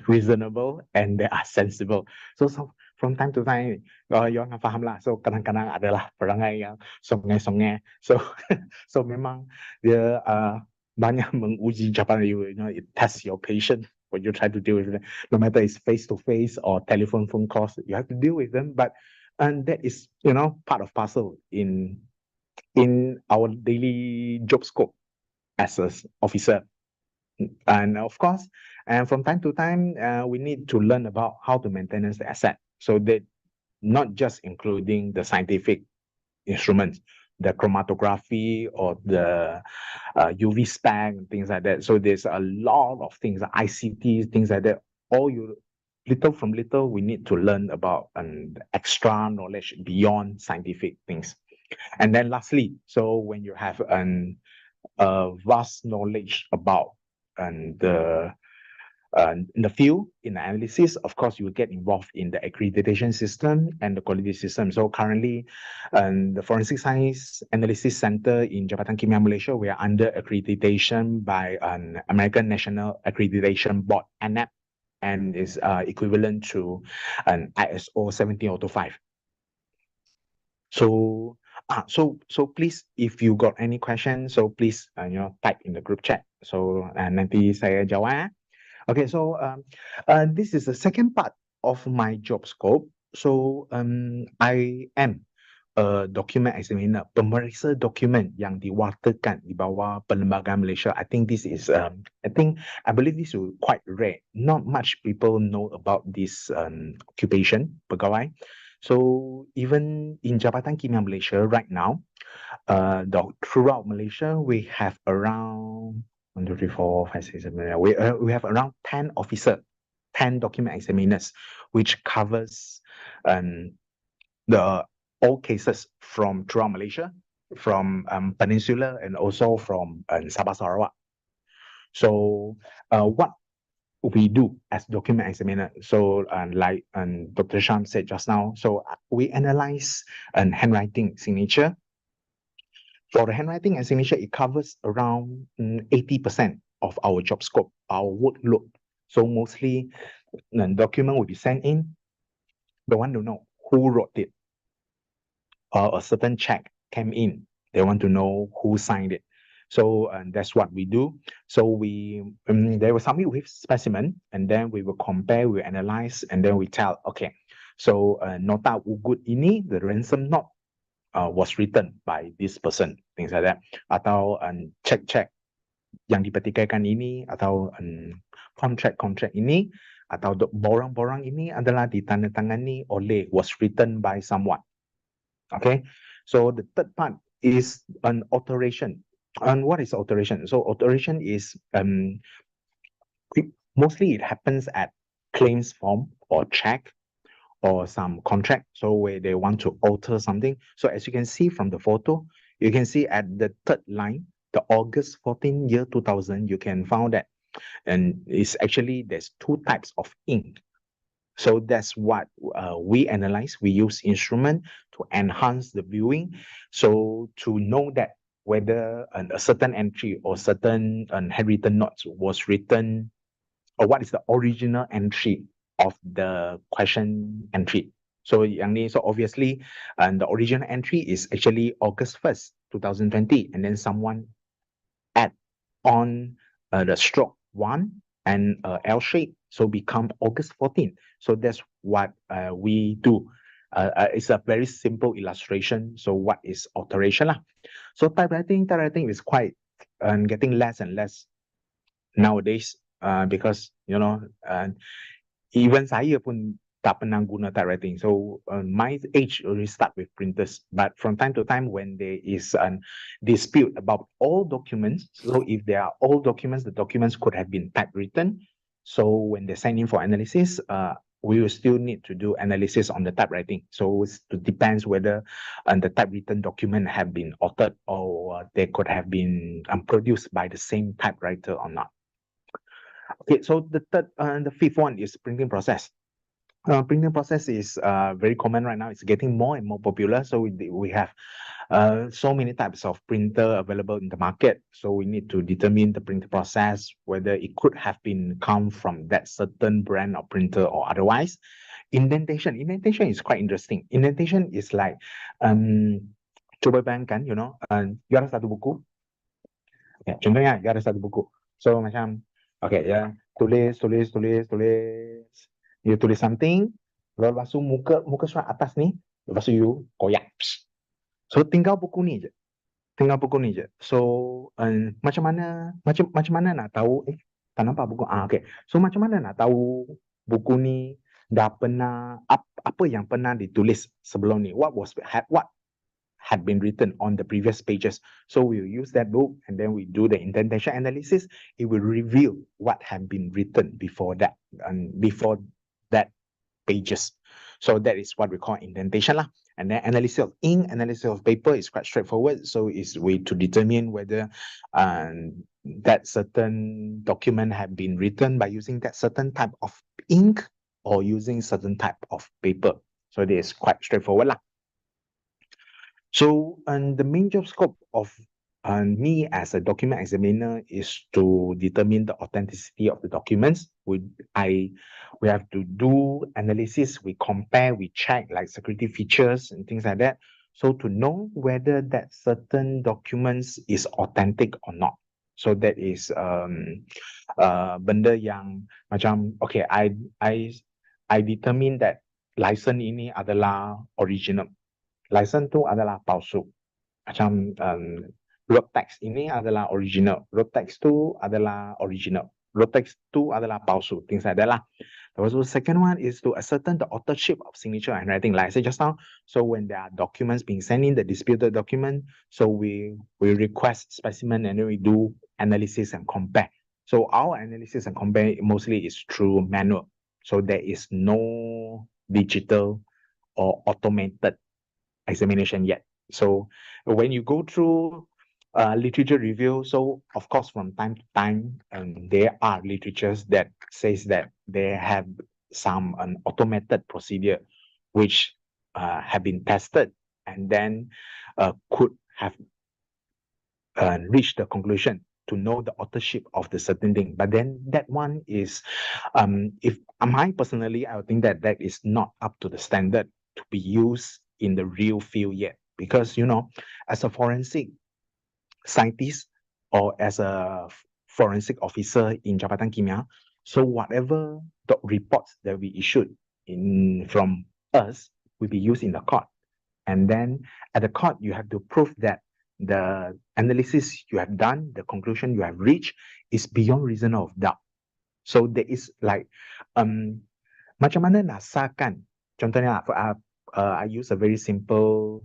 reasonable and they are sensible. So from time to time, you akan faham lah. So kadang-kadang adalah perangai yang songai-songai. So so memang dia banyak menguji Japan, it tests your patience when you try to deal with them. No matter it's face-to-face or telephone phone calls, you have to deal with them. And that is, part of parcel in our daily job scope as an officer. And of course, and from time to time, we need to learn about how to maintain the asset. So that not just including the scientific instruments, the chromatography or the UV spec and things like that. So there's a lot of things, ICT, things like that. Little from little, we need to learn about extra knowledge beyond scientific things. And then lastly, so when you have a vast knowledge about in the field, in the analysis, of course, you will get involved in the accreditation system and the quality system. So currently, the Forensic Science Analysis Center in Jabatan Kimia, Malaysia, we are under accreditation by an American National Accreditation Board, ANAP, and is equivalent to an ISO 17025. So please, if you got any questions, so please type in the group chat. So nanti saya jawab. Okay, so this is the second part of my job scope. So I am a document examiner, pemeriksa dokumen yang diwakilkan di bawah Perlembagaan Malaysia. I think this is, I believe this is quite rare. Not much people know about this occupation, pegawai. So even in Jabatan Kimia Malaysia right now, throughout Malaysia, we have around 1, 2, 3, 4, 5, 6, 7, 8. We have around 10 officers, 10 document examiners, which covers the all cases from throughout Malaysia, from Peninsula, and also from Sabah Sarawak. So what we do as document examiner, so like Dr. Sham said just now, so we analyze handwriting signature. For the handwriting and signature, it covers around 80% of our job scope, our workload. So mostly the document will be sent in. They want to know who wrote it. A certain check came in. They want to know who signed it. So that's what we do. So we they will submit with specimen, and then we will compare, we analyze, and then we tell, okay, so nota ugut ini, the ransom note was written by this person, things like that. Atau check yang dipetikaikan ini, atau contract ini, atau borang-borang ini adalah ditandatangani oleh, was written by someone. Okay, so the third part is an alteration. And what is alteration? So alteration is mostly it happens at claims form or check or some contract, so where they want to alter something. So as you can see from the photo, you can see at the third line, the August 14 year 2000, you can find that, and it's actually there's two types of ink. So that's what we analyze. We use instrument to enhance the viewing, so to know that whether a certain entry or certain handwritten notes was written, or what is the original entry of the question entry. So so obviously, the original entry is actually August 1st, 2020, and then someone add on the stroke 1 and L shape, so become August 14. So that's what we do. It's a very simple illustration. So what is alteration lah? So typewriting is quite getting less and less nowadays, because even saya pun tak pernah guna typewriting. So my age already start with printers, but from time to time when there is a dispute about all documents, so if there are all documents, the documents could have been typewritten. So when they send in for analysis, we will still need to do analysis on the typewriting. So it depends whether the typewritten document have been altered, or they could have been produced by the same typewriter or not. Okay, so the fifth one is printing process. Printing process is very common right now. It's getting more and more popular. So we have so many types of printer available in the market. So we need to determine the printing process, whether it could have been come from that certain brand of printer or otherwise. Indentation is quite interesting. Indentation is like, coba bayangkan, you ada satu buku. Ya, contohnya, you ada satu buku. So macam, okay, ya, tulis. You tulis something, lepas tu muka surat atas ni, lepas tu you koyak. So tinggal buku ni je. So macam mana nak tahu, tak nampak buku. Okay. So macam mana nak tahu buku ni dah pernah, apa yang pernah ditulis sebelum ni? What had been written on the previous pages. So we'll use that book, and then we do the indentation analysis. It will reveal what had been written before that, and before that pages. So that is what we call indentation lah. And then analysis of ink, analysis of paper is quite straightforward. So it's way to determine whether that certain document have been written by using that certain type of ink or using certain type of paper. So it is quite straightforward lah. So, the main job scope of me as a document examiner is to determine the authenticity of the documents. We have to do analysis, we compare, we check like security features and things like that. So to know whether that certain documents is authentic or not. So that is benda yang macam, okay, I determine that license ini adalah original. License tu adalah palsu. Macam road tax ini adalah original. Road tax tu adalah original. Road tax tu adalah palsu. Things like that lah. The second one is to ascertain the authorship of signature and writing. Like I said just now, so when there are documents being sent in, the disputed document, so we request specimen and then we do analysis and compare. So our analysis and compare mostly is through manual. So there is no digital or automated examination yet. So when you go through literature review, so of course from time to time, there are literatures that says that they have some automated procedure which have been tested and then could have reached the conclusion to know the authorship of the certain thing. But then that one is, if I personally, I would think that that is not up to the standard to be used in the real field yet. Because, you know, as a forensic scientist or as a forensic officer in Jabatan Kimia, so whatever the reports that we issued from us will be used in the court. And then at the court, you have to prove that the analysis you have done, the conclusion you have reached is beyond reason of doubt. So there is like, macam mana nak sahkan, contohnya, I use a very simple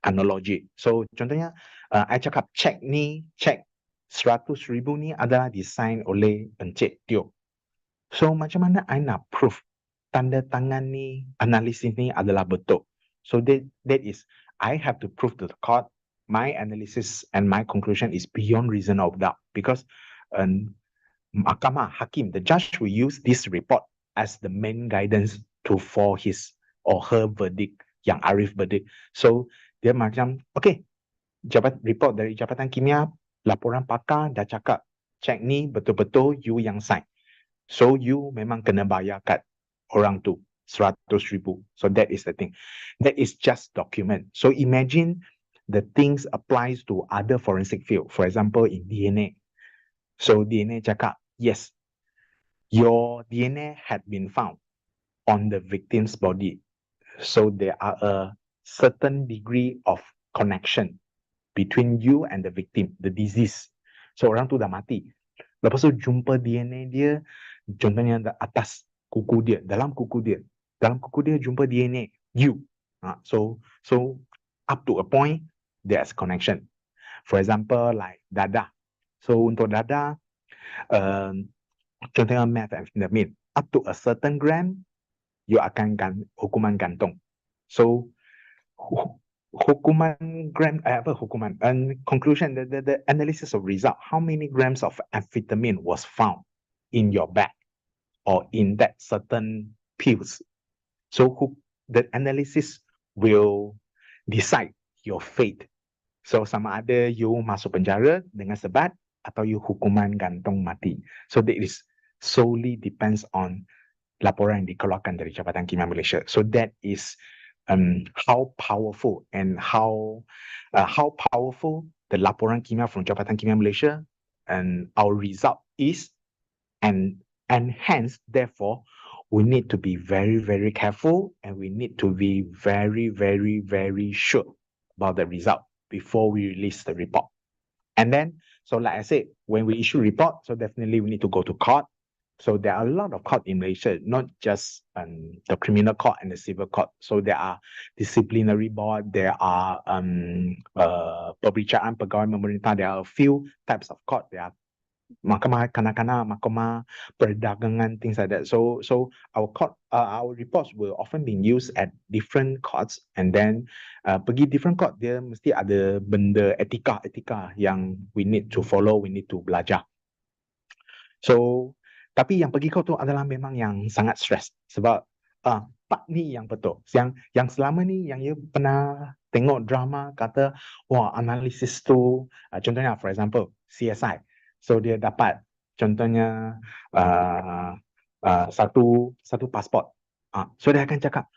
analogy. So contohnya, I cakap cek 100,000 ni adalah design oleh Encik Teo. So macam mana I nak proof tanda tangan ni, analisis ni adalah betul. So that is, I have to prove to the court my analysis and my conclusion is beyond reason of doubt, because mahkamah, hakim, the judge will use this report as the main guidance for his or her verdict, yang arif verdict. So dia macam, okay, report dari Jabatan Kimia, laporan pakar dah cakap, cek ni betul-betul you yang sign. So you memang kena bayar kat orang tu 100,000. So that is the thing. That is just document. So imagine the things applies to other forensic field. For example, in DNA. So DNA cakap, yes, your DNA had been found on the victim's body. So there are a certain degree of connection between you and the victim, the disease. So orang tu dah mati. Lepas tu jumpa DNA dia, contohnya atas kuku dia, dalam kuku dia jumpa DNA, you. So up to a point, there's connection. For example, like dada. So untuk dada, contohnya methamphetamine, up to a certain gram, you akan hukuman gantung. So conclusion, the analysis of result, how many grams of amphetamine was found in your bag or in that certain pills. So the analysis will decide your fate. So sama ada you masuk penjara dengan sebat atau you hukuman gantung mati. So that is solely depends on laporan yang dikeluarkan dari Jabatan Kimia Malaysia. So that is how powerful and how powerful the laporan kimia from Jabatan Kimia Malaysia and our result is, and hence therefore we need to be very, very careful, and we need to be very, very, very sure about the result before we release the report. And then, so like I said, when we issue report, so definitely we need to go to court. So there are a lot of court in Malaysia, not just the criminal court and the civil court. So there are disciplinary board, there are pembicaraan pegawai pemerintah, there are a few types of court. There are mahkamah kanak-kanak, mahkamah perdagangan, things like that. So our reports will often be used at different courts, and then pergi different court, dia mesti ada benda etika yang we need to follow, we need to belajar. So tapi yang pergi court tu adalah memang yang sangat stress, sebab part ni yang betul. Yang selama ni yang you pernah tengok drama kata, wah, analisis tu, contohnya for example CSI. So dia dapat contohnya satu pasport. So dia akan cakap,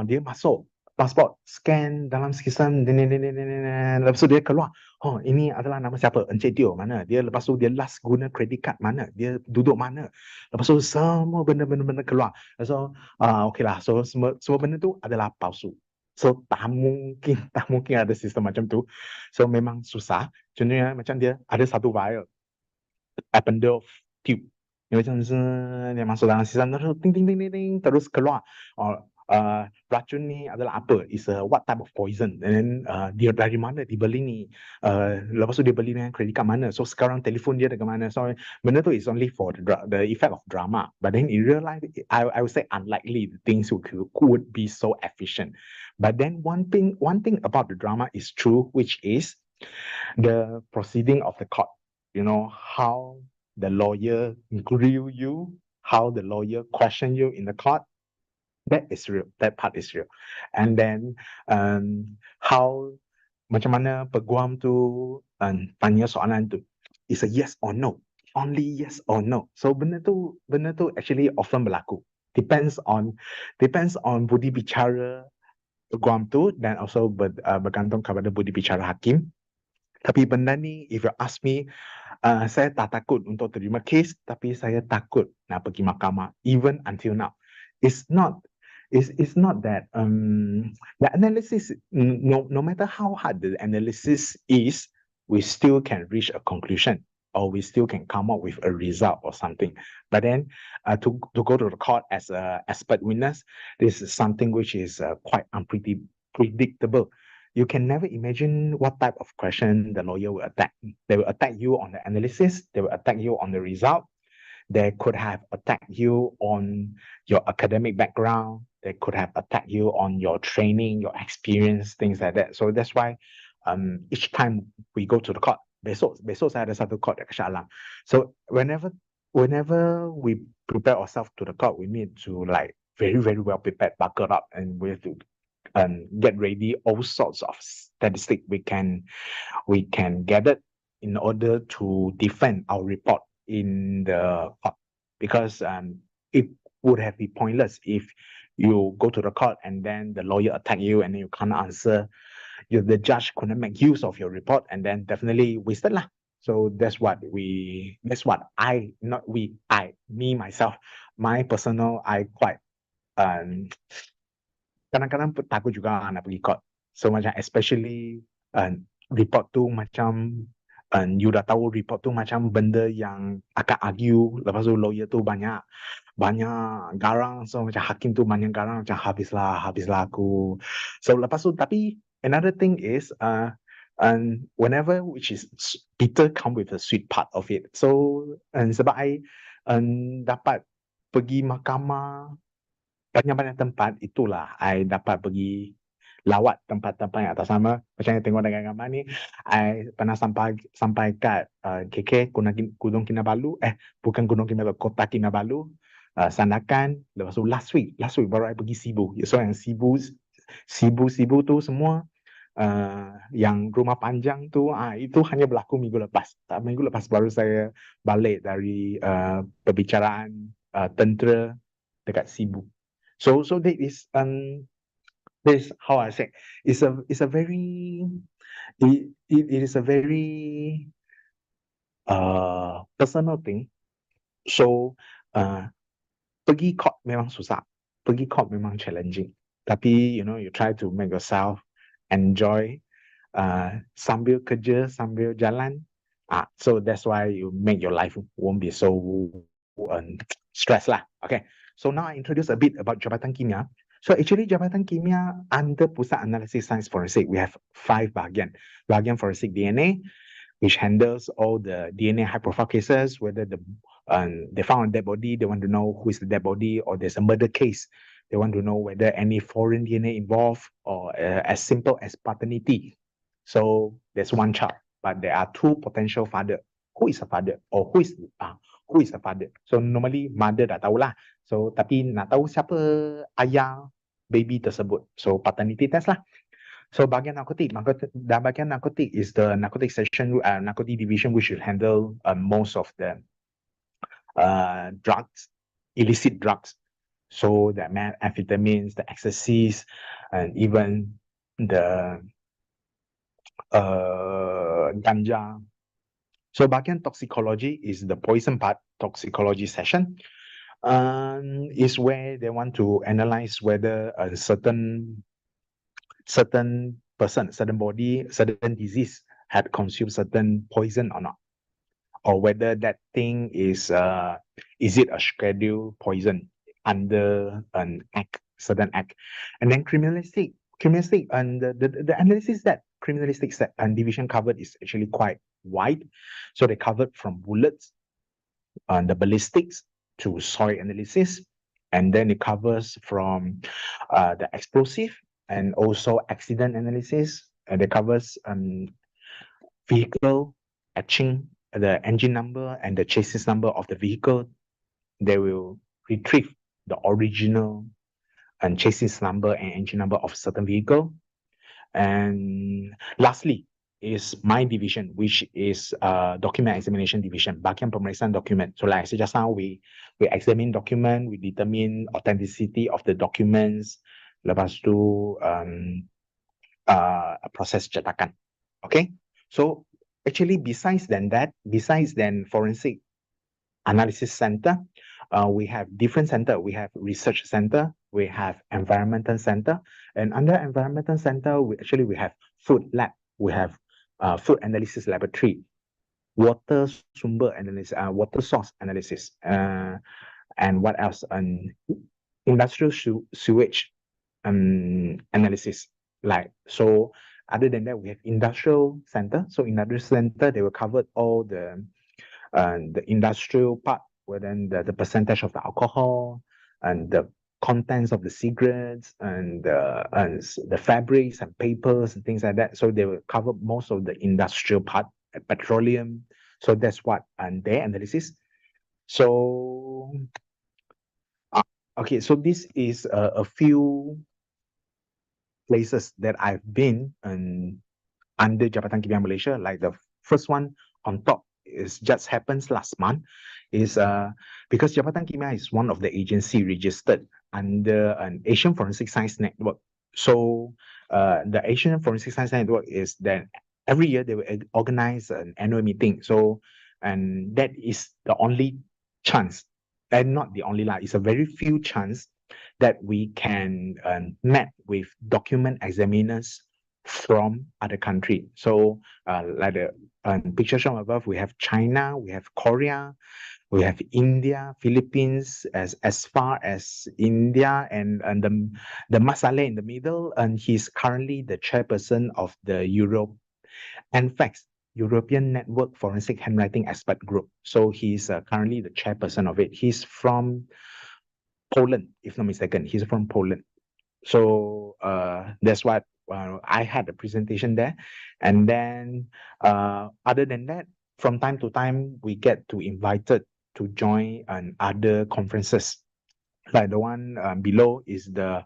dia masuk pasport, scan dalam sistem, lepas tu dia keluar, oh ini adalah nama siapa, Encik Teo mana, dia lepas tu dia last guna credit card mana, dia duduk mana, lepas tu semua benda-benda keluar. So okay lah, so semua benda tu adalah palsu. So tak mungkin ada sistem macam tu. So memang susah. Contohnya macam dia ada satu vial appendal tube, dia macam dia masuk dalam sistem terus ting terus keluar. racun ni adalah apa? Is a what type of poison? And then dia dari mana dia beli ni? Lepas tu dia beli dengan kredit card mana? So sekarang telefon dia dengan mana? So benda tu is only for the effect of drama. But then in real life, I would say unlikely the things would be so efficient. But then one thing about the drama is true, which is the proceeding of the court. You know, how the lawyer grill you, how the lawyer question you in the court. That is real. That part is real. And then how macam mana peguam tu tanya soalan tu. It's a yes or no. Only yes or no. So benda tu actually often berlaku. Depends on budi bicara peguam tu dan also bergantung kepada budi bicara hakim. Tapi benda ni, if you ask me, saya tak takut untuk terima kes, tapi saya takut nak pergi mahkamah. Even until now, it's not that the analysis, no matter how hard the analysis is, we still can reach a conclusion, or we still can come up with a result or something. But then to go to the court as an expert witness, this is something which is quite unpredictable. You can never imagine what type of question the lawyer will attack. They will attack you on the analysis. They will attack you on the result. They could have attacked you on your academic background. They could have attacked you on your training, your experience, things like that. So that's why each time we go to the court, besok saya ada satu court dekat Shah Alam. So whenever we prepare ourselves to the court, we need to like very, very well prepared, buckle up, and we have to get ready all sorts of statistics we can gather in order to defend our report in the court, because it would have been pointless if you go to the court and then the lawyer attack you and then you can't answer. The judge couldn't make use of your report, and then definitely wasted lah. So that's what myself, my personal, I quite kadang-kadang takut juga nak pergi court. So macam especially report tu macam you dah tahu report tu macam benda yang akan argue, lepas tu lawyer tu banyak garang, so macam hakim tu banyak garang, macam habislah aku. So lepas tu, tapi another thing is whenever which is bitter come with the sweet part of it. So sebab I dapat pergi mahkamah banyak-banyak tempat, itulah I dapat pergi lawat tempat-tempat yang atas nama. Macam yang tengok dengan gambar ni, I pernah sampai kat KK, Gunung Kinabalu, bukan Gunung Kinabalu, Kota Kinabalu, Sandakan. Lepas tu last week baru I pergi Sibu. So yang Sibu tu semua yang rumah panjang tu, itu hanya berlaku minggu lepas. Minggu lepas baru saya balik dari perbicaraan tentera dekat Sibu. So that is this how I say it is a very personal thing. So pergi court memang susah, pergi court memang challenging. Tapi you try to make yourself enjoy sambil kerja, sambil jalan. So that's why you make your life won't be so stressed lah. Okay. So now I introduce a bit about Jabatan Kimia. So actually Jabatan Kimia under Pusat Analisis Sains Forensik, we have 5 bahagian. Bahagian Forensik DNA, which handles all the DNA high profile cases, whether they found a dead body, they want to know who is the dead body, or there's a murder case. They want to know whether any foreign DNA involved, or as simple as paternity. So there's one child, but there are 2 potential father. Who is a father, or who is the father? So normally mother dah tahulah. So tapi nak tahu siapa ayah baby tersebut. So paternity test lah. So bahagian narkotik is the narcotic section, narcotic division, which will handle most of the drugs, illicit drugs. So the amphetamines, the ecstasies, and even the ganja. So bahagian toxicology is the poison part, toxicology session. Is where they want to analyze whether a certain person, certain body, certain disease had consumed certain poison or not, or whether that thing is it a scheduled poison under an act certain act. And then criminalistic, and the analysis that criminalistic and division covered is actually quite wide. So they covered from bullets, the ballistics to soil analysis, and then it covers from the explosive and also accident analysis, and it covers vehicle etching, the engine number and the chassis number of the vehicle. They will retrieve the original and chassis number and engine number of certain vehicle. And lastly is my division, which is document examination division, bagian pemeriksaan document. So like I said just now, we examine document, we determine authenticity of the documents, lepas tu proses cetakan. Okay, so actually besides forensic analysis center, we have different center. We have research center, we have environmental center, and under environmental center, we have food lab, we have food analysis laboratory, water sumber analysis, water source analysis, and what else? Industrial sewage analysis. Like, so other than that, we have industrial center. So in industrial center, they will cover all the industrial part, where then the percentage of the alcohol and the contents of the cigarettes and the fabrics and papers and things like that. So they will cover most of the industrial part, petroleum. So that's what their analysis. So okay, so this is a few places that I've been under Jabatan Kimia Malaysia. Like the first one on top is just happens last month, is because Jabatan Kimia is one of the agency registered under an Asian Forensic Science Network. So the Asian Forensic Science Network is that every year they will organize an annual meeting. So, and that is the only chance, and not the only, it's a very few chance that we can meet with document examiners from other country. So like the picture shown above, we have China, we have Korea, we have India, Philippines, as far as India, and the Masale in the middle, and he's currently the chairperson of the European Network Forensic Handwriting Expert Group. So he's currently the chairperson of it. He's from Poland, if not mistaken. He's from Poland. So that's what I had a presentation there. And then other than that, from time to time, we get to invited to join other conferences. Like the one below is the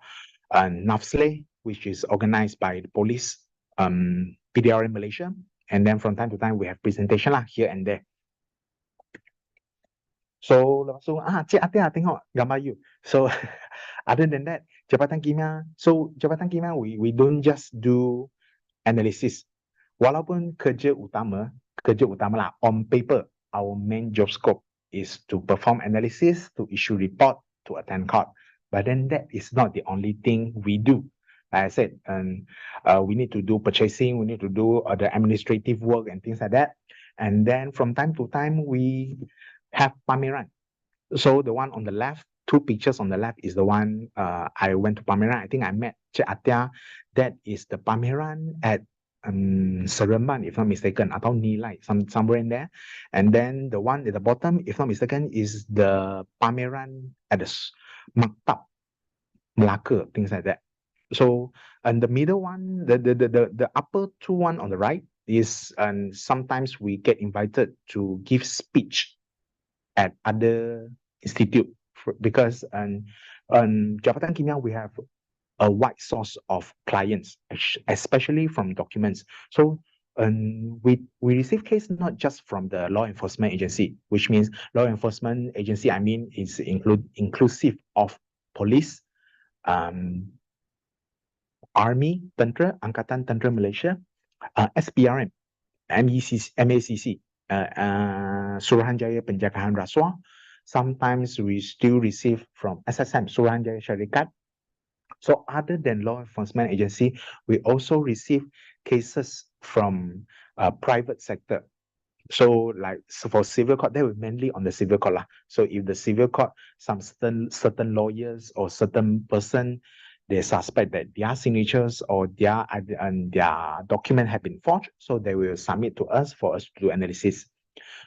NAFSLE, which is organized by the police, PDRM Malaysia. And then from time to time, we have presentation here and there. So, Cik Atia tengok gambar you. So, other than that, Jabatan Kimia, we don't just do analysis. Walaupun kerja utama lah, on paper, our main job scope is to perform analysis, to issue report, to attend court. But then that is not the only thing we do. Like I said, we need to do purchasing, we need to do the administrative work and things like that. And then from time to time, we have pameran. So the one on the left, two pictures on the left is the one I went to pameran. I think I met Cik Atia. That is the pameran at Seremban, if not mistaken, atau Nilai, somewhere in there. And then the one at the bottom, if not mistaken, is the pameran at the Maktab, Melaka, things like that. So, and the middle one, the upper two one on the right is, and sometimes we get invited to give speech at other institute, because Jabatan Kimia, we have a wide source of clients, especially from documents. So we receive case not just from the law enforcement agency, which means law enforcement agency, I mean, is inclusive of police, Army, Tentera, Angkatan Tentera Malaysia, SPRM, MACC, Suruhanjaya Penjagaan Rasuah. Sometimes we still receive from SSM, Suruhanjaya Syarikat. So other than law enforcement agency, we also receive cases from private sector. So for civil court, they were mainly on the civil court lah. So if the civil court, some certain lawyers or certain person, they suspect that their signatures or their document have been forged, so they will submit to us for us to do analysis.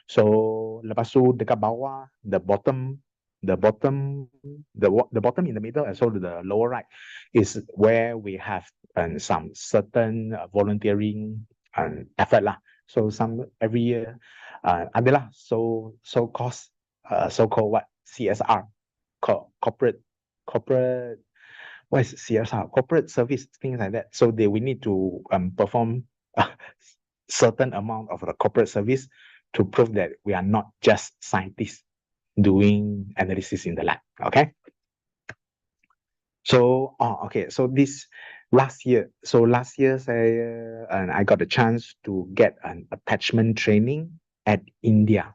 So lepas tu dekat bawah, the bottom in the middle and so the lower right is where we have some certain volunteering effort lah. So some every year adalah so-called what CSR, corporate what is CSR, corporate service, things like that. So we need to perform a certain amount of the corporate service to prove that we are not just scientists doing analysis in the lab. Okay. So so this last year, I got the chance to get an attachment training at India.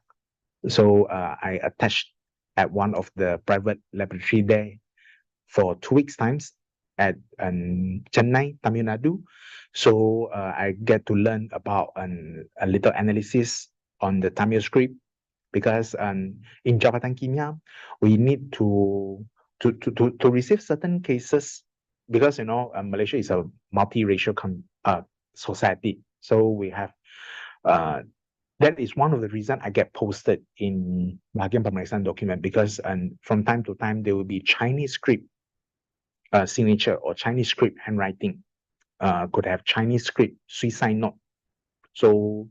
So I attached at one of the private laboratory there for 2 weeks times at Chennai, Tamil Nadu. So I get to learn about a little analysis on the Tamil script, because in Jabatan Kimia, we need to receive certain cases, because Malaysia is a multiracial society. So we have that is one of the reasons I get posted in bahagian pemeriksaan document, because from time to time there will be Chinese script signature or Chinese script handwriting, could have Chinese script suicide note. So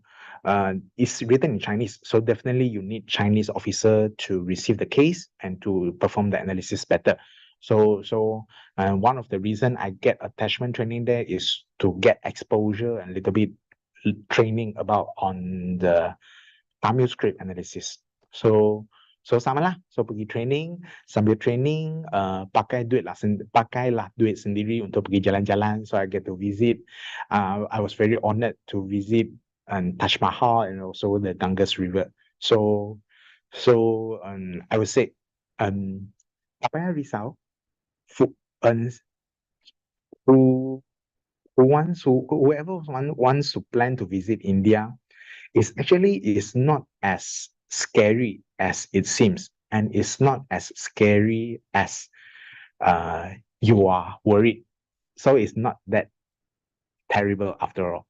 it's written in Chinese. So definitely you need Chinese officer to receive the case and to perform the analysis better. So one of the reason I get attachment training there is to get exposure and a little bit training about on the Tamil script analysis. So sama lah. So pergi training, sambil training, pakailah duit sendiri untuk pergi jalan-jalan. So I get to visit. I was very honored to visit Taj Mahal and also the Ganges River. So I would say, apa risau, whoever wants to plan to visit India, is not as scary as it seems, and it's not as scary as you are worried. So it's not that terrible after all.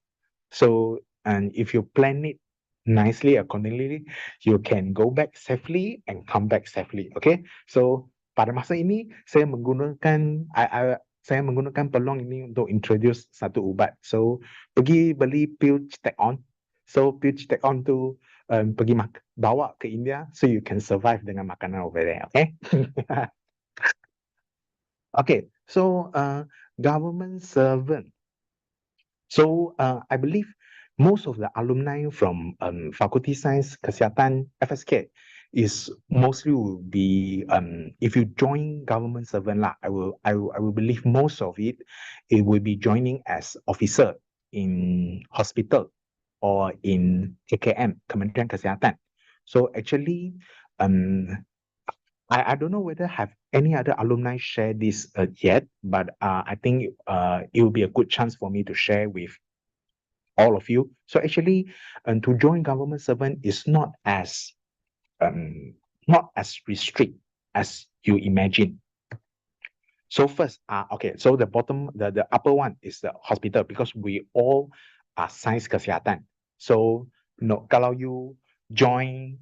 So, and if you plan it nicely, accordingly, you can go back safely and come back safely. Okay. So pada masa ini saya menggunakan peluang ini untuk introduce satu ubat. So pergi beli pil Citek-On. So pil Citek-On tu pergi bawa ke India, so you can survive dengan makanan over there. Okay. Okay. So government servant. So I believe most of the alumni from Faculty Science Kesihatan FSK is mostly will be if you join government servant lah, I will believe most of it will be joining as officer in hospital or in KKM, Kementerian Kesihatan. So actually I don't know whether have any other alumni share this yet, but I think it will be a good chance for me to share with all of you. So actually, to join government servant is not as restrict as you imagine. So first, okay, so the upper one is the hospital, because we all are science kesihatan. So no, kalau you join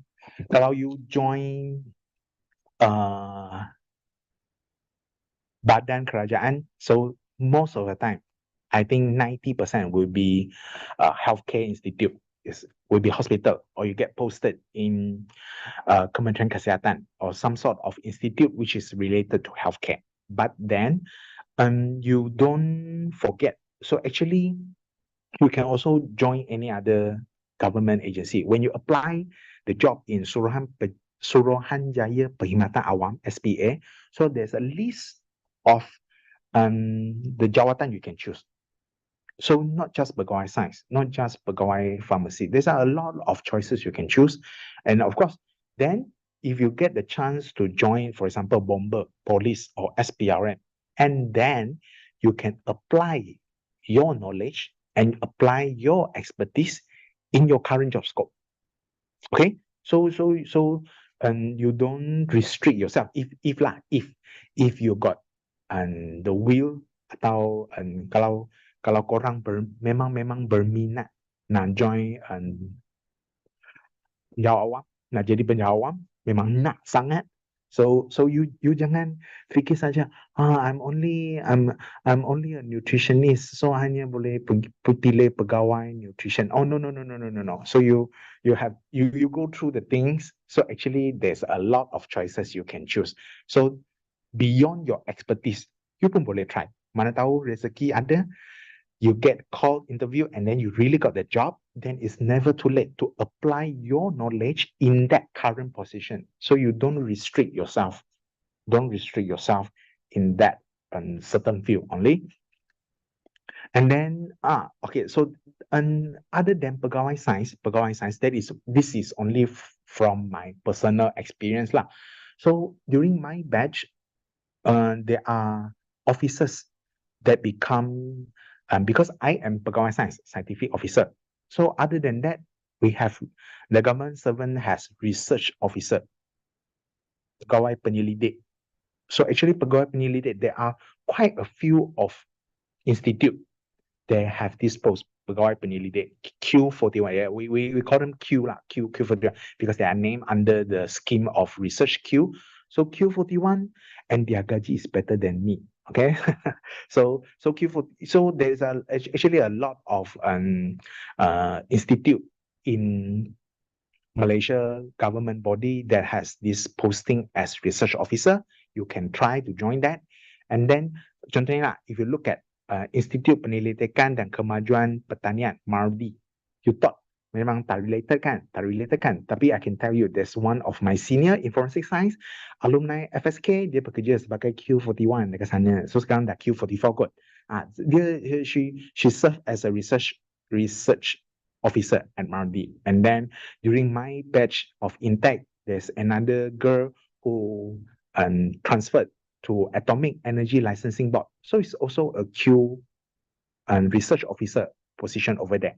badan kerajaan, so most of the time, I think 90% will be healthcare institute, will be hospital, or you get posted in Kementerian Kesihatan or some sort of institute which is related to healthcare. But then you don't forget. So actually, you can also join any other government agency. When you apply the job in Suruhanjaya Perkhidmatan Awam, SPA, so there's a list of the jawatan you can choose. So not just pegawai science, not just pegawai pharmacy. There's a lot of choices you can choose. And of course, then if you get the chance to join, for example, bomber, police, or SPRM, and then you can apply your knowledge and apply your expertise in your current job scope. Okay, you don't restrict yourself if you got the will atau kalau korang memang berminat nak join penjawat awam, nak jadi penjawat awam, memang nak sangat. So you jangan fikir saja, I'm only a nutritionist, so hanya boleh pilih pegawai nutrition. Oh no. So you go through the things. So actually there's a lot of choices you can choose. So beyond your expertise, you pun boleh try. Mana tahu rezeki ada, you get called interview and then you really got the job, then it's never too late to apply your knowledge in that current position. So you don't restrict yourself. Don't restrict yourself in that certain field only. And then, okay, so other than pegawai science, this is only from my personal experience lah. So during my batch, there are officers that become, because I am pegawai science, scientific officer. So other than that, we have, the government servant has research officer, pegawai penyelidik. So actually pegawai penyelidik, there are quite a few of institute they have this post, pegawai penyelidik, Q41. Yeah, we call them Q41 because they are named under the scheme of research Q. So Q41 and their gaji is better than me. Okay, so there's actually a lot of institute in Malaysia government body that has this posting as research officer. You can try to join that. And then contohnya, if you look at Institut Penyelidikan dan Kemajuan Pertanian, MARDI, you thought memang tak related kan? Tapi I can tell you, there's one of my senior in forensic science, alumni FSK, dia bekerja sebagai Q41 dekat sana. So sekarang dah Q44 kot. She served as a research officer at MARDI. And then during my batch of intake, there's another girl who transferred to Atomic Energy Licensing Board. So it's also a Q research officer position over there.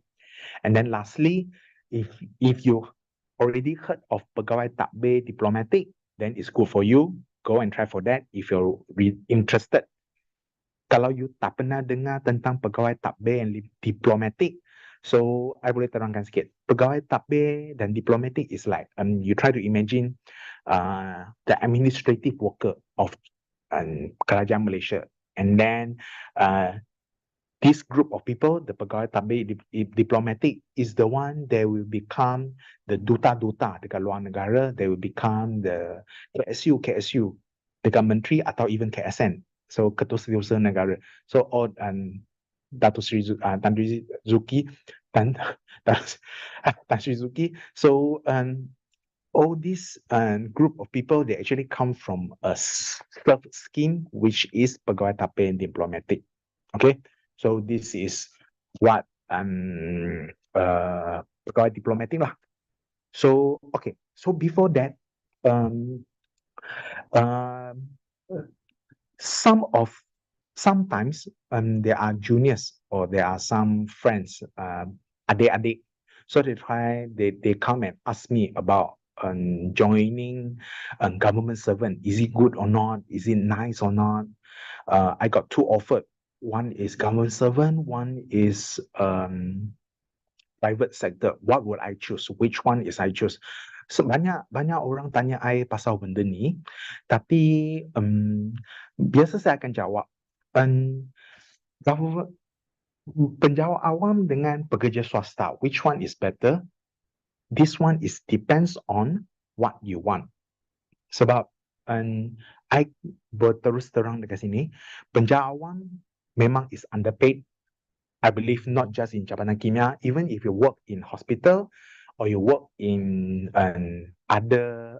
And then lastly, if you already heard of pegawai takbir diplomatic, then it's good for you. Go and try for that if you're interested. Kalau you tak pernah dengar tentang pegawai takbir and diplomatic, so I boleh terangkan sikit. Pegawai takbir dan diplomatic is like, you try to imagine the administrative worker of Kerajaan Malaysia. And then this group of people, the pegawai takbir diplomatic, is the one that will become the duta-duta dekat luar negara. They will become the KSU dekat menteri atau even KSN. So Ketua Setiausaha Negara. So all Dato' Sri Tan Sri Zuki. So all this group of people, they actually come from a serve scheme, which is pegawai takbir and diplomatic. Okay, so this is what pegawai diplomatic lah. So okay, so before that, sometimes there are juniors or there are some friends, adik-adik. So they come and ask me about joining a government servant. Is it good or not? Is it nice or not? I got two offered. One is government servant, one is private sector. What would I choose? Which one is I choose? So banyak orang tanya I pasal benda ni, tapi biasa saya akan jawab, penjawat awam dengan pekerja swasta, which one is better? This one is depends on what you want. Sebab I berterus terang dekat sini, penjawat awam memang is underpaid. I believe not just in Jabatan Kimia, even if you work in hospital or you work in other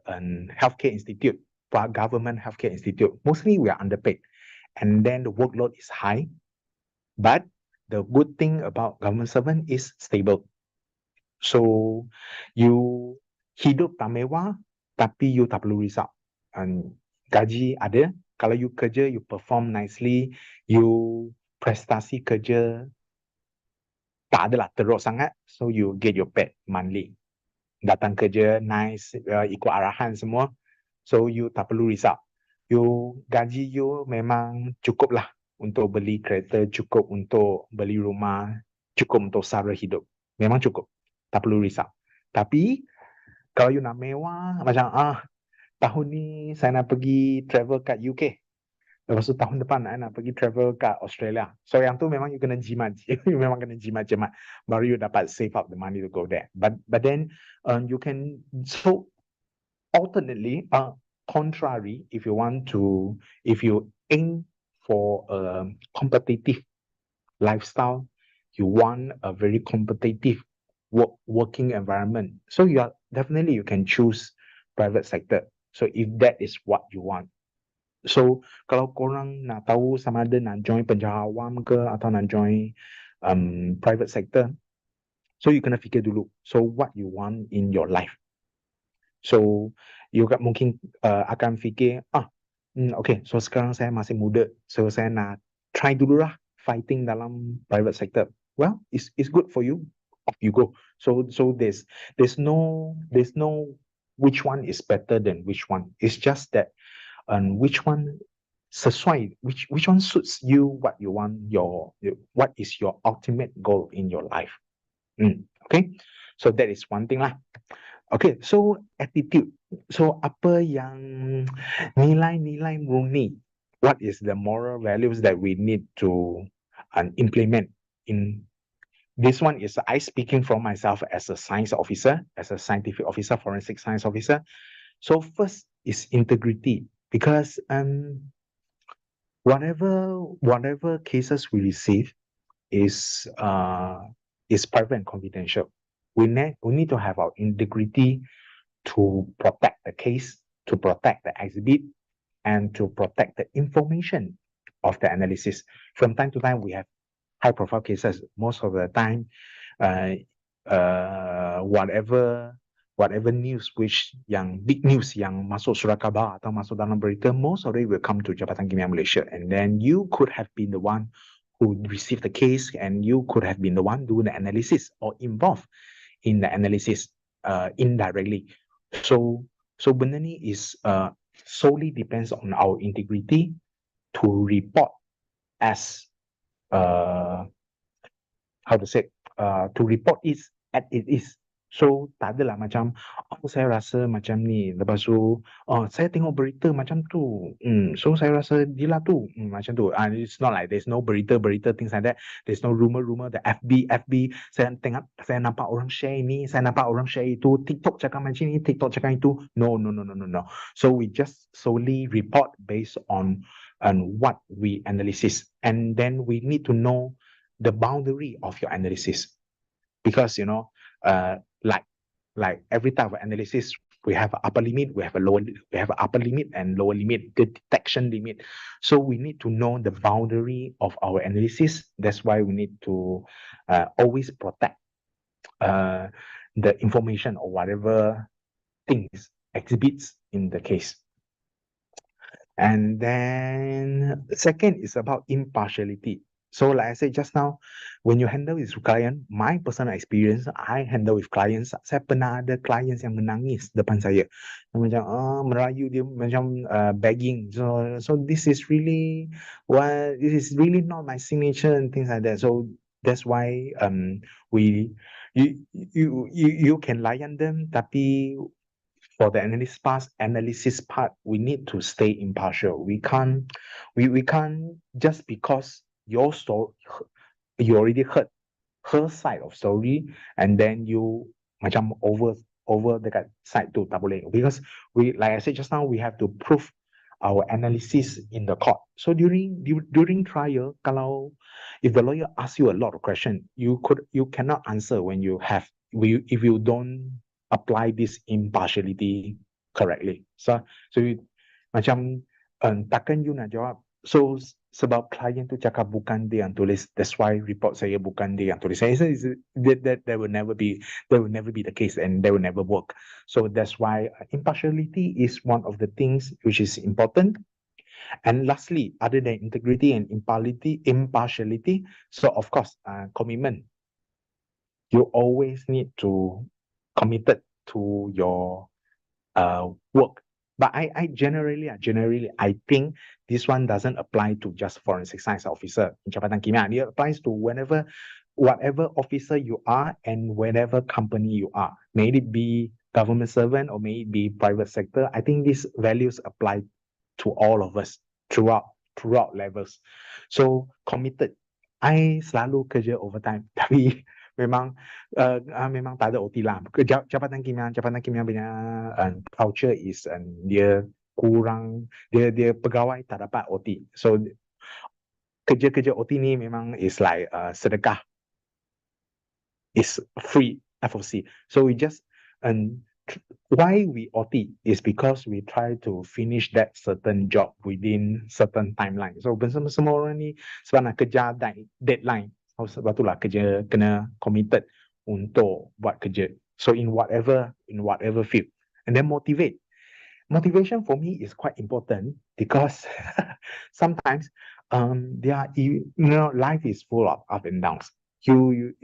healthcare institute, government healthcare institute, mostly we are underpaid. And then the workload is high. But the good thing about government servant is stable. So you hidup tak mewah, tapi you tak perlu risau. Gaji ada, kalau you kerja, you perform nicely, you prestasi kerja tak adalah teruk sangat, so you get your pay monthly. datang kerja nice, ikut arahan semua. So you tak perlu risau. Gaji you memang cukup lah untuk beli kereta, cukup untuk beli rumah, cukup untuk sara hidup. Memang cukup. Tak perlu risau. Tapi kalau you nak mewah, macam tahun ni saya nak pergi travel kat UK. Lepas tu tahun depan nak pergi travel kat Australia. So yang tu memang you kena jimat. You memang kena jimat-jimat. Baru you dapat save up the money to go there. But then you can, so alternately, contrary, if you aim for a competitive lifestyle, you want a very competitive working environment. So you can choose private sector. So if that is what you want. So kalau korang nak tahu sama ada nak join penjara awam ke atau nak join private sector, so you kena fikir dulu. So what you want in your life. So you mungkin akan fikir okay, so sekarang saya masih muda, so saya nak try dulu lah fighting dalam private sector. Well, it's good for you. Off you go. So there's no which one is better than which one. It's just that which one sesuai, which one suits you, what you want, what is your ultimate goal in your life. Okay, so that is one thing lah. Okay, so attitude. So apa yang nilai-nilai murni? What is the moral values that we need to implement in? This one is I speaking from myself as a science officer, as a scientific officer, forensic science officer. So first is integrity, because whatever cases we receive is private and confidential. We need to have our integrity to protect the case, to protect the exhibit, and to protect the information of the analysis. From time to time, we have high-profile cases. Most of the time, whatever news yang big news yang masuk surat khabar atau masuk dalam berita, most of it will come to Jabatan Kimia Malaysia, and then you could have been the one who received the case, and you could have been the one doing the analysis or involved in the analysis indirectly. So benda ni is solely depends on our integrity to report as to report it as it is. So tak adalah macam saya rasa macam ni, lepas tu saya tengok berita macam tu, so saya rasa dia lah tu, macam tu. It's not like there's no berita things like that. There's no rumor the FB saya nampak orang share ini, saya nampak orang share itu, TikTok cakap macam ni, TikTok cakap itu. No. So we just solely report based on what we analysis, and then we need to know the boundary of your analysis, because like every type of analysis, we have an upper limit, we have an upper limit and lower limit, the detection limit. So we need to know the boundary of our analysis. That's why we need to always protect the information or whatever things exhibits in the case. And then second is about impartiality. So like I said just now, when you handle with client, my personal experience, I handle with clients, saya pernah ada clients yang menangis depan saya. Macam merayu, dia macam begging. So this is really not my signature and things like that. So that's why you can layan them, tapi for the analysis part, we need to stay impartial. We can't just because your story, you already heard her side of story, and then you macam over dekat side tu, tak boleh. Because like I said just now, we have to prove our analysis in the court. So during trial, if the lawyer asks you a lot of questions, you cannot answer if you don't apply this impartiality correctly. So macam takkan you nak jawab. So sebab klien tu cakap bukan dia yang tulis, that's why report saya bukan dia yang tulis. Saya that will never be the case, and that will never work. So that's why impartiality is one of the things which is important. And lastly, other than integrity and impartiality, so of course commitment. You always need to committed to your work. But I generally, I think this one doesn't apply to just forensic science officer in Jabatan Kimia. It applies to whatever officer you are and whatever company you are. May it be government servant or may it be private sector. I think these values apply to all of us throughout levels. So committed. I selalu kerja overtime, tapi memang memang tak ada OT lah. Jabatan kimia punya culture is dia kurang, dia pegawai tak dapat OT. So kerja-kerja OT ni memang is like sedekah, is free FOC. So we just why we OT is because we try to finish that certain job within certain timeline. So semua orang ni sebab nak kejar deadline. Sebab itulah kerja kena committed untuk buat kerja. So in whatever field. And then motivate. Motivation for me is quite important because sometimes life is full of up and downs. You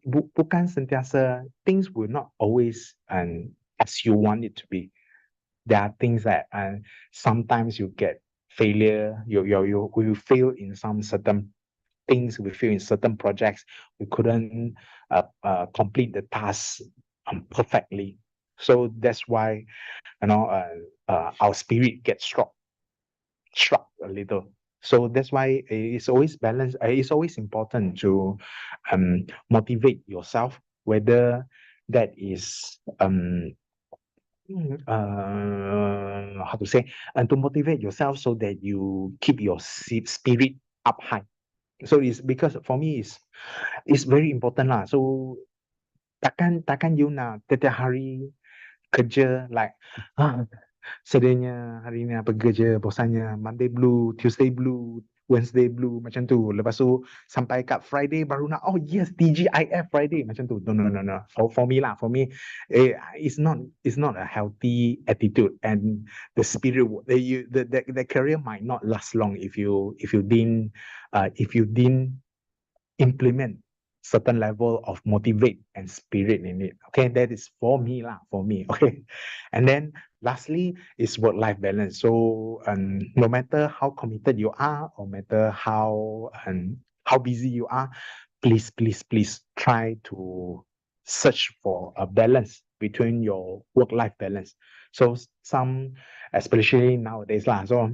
bukan sentiasa, things will not always as you want it to be. There are things that sometimes you get failure, you fail in some certain things, we fail in certain projects, we couldn't complete the task perfectly. So that's why our spirit gets struck a little. So that's why it's always balanced. It's always important to motivate yourself, whether that is how to say, and to motivate yourself so that you keep your spirit up high. So it's because for me it's very important lah. So takkan you nak setiap hari kerja like sedihnya hari ni apa kerja, bosannya Monday blue, Tuesday blue, Wednesday blue macam tu. Lepas tu sampai kat Friday baru nak yes TGIF Friday macam tu. No. For me it's not a healthy attitude, and the spirit the career might not last long if you didn't implement certain level of motivate and spirit in it. Okay, that is for me. Okay, and then lastly is work-life balance. So no matter how committed you are, or matter how busy you are, please try to search for a balance between your work-life balance. So some, especially nowadays lah, so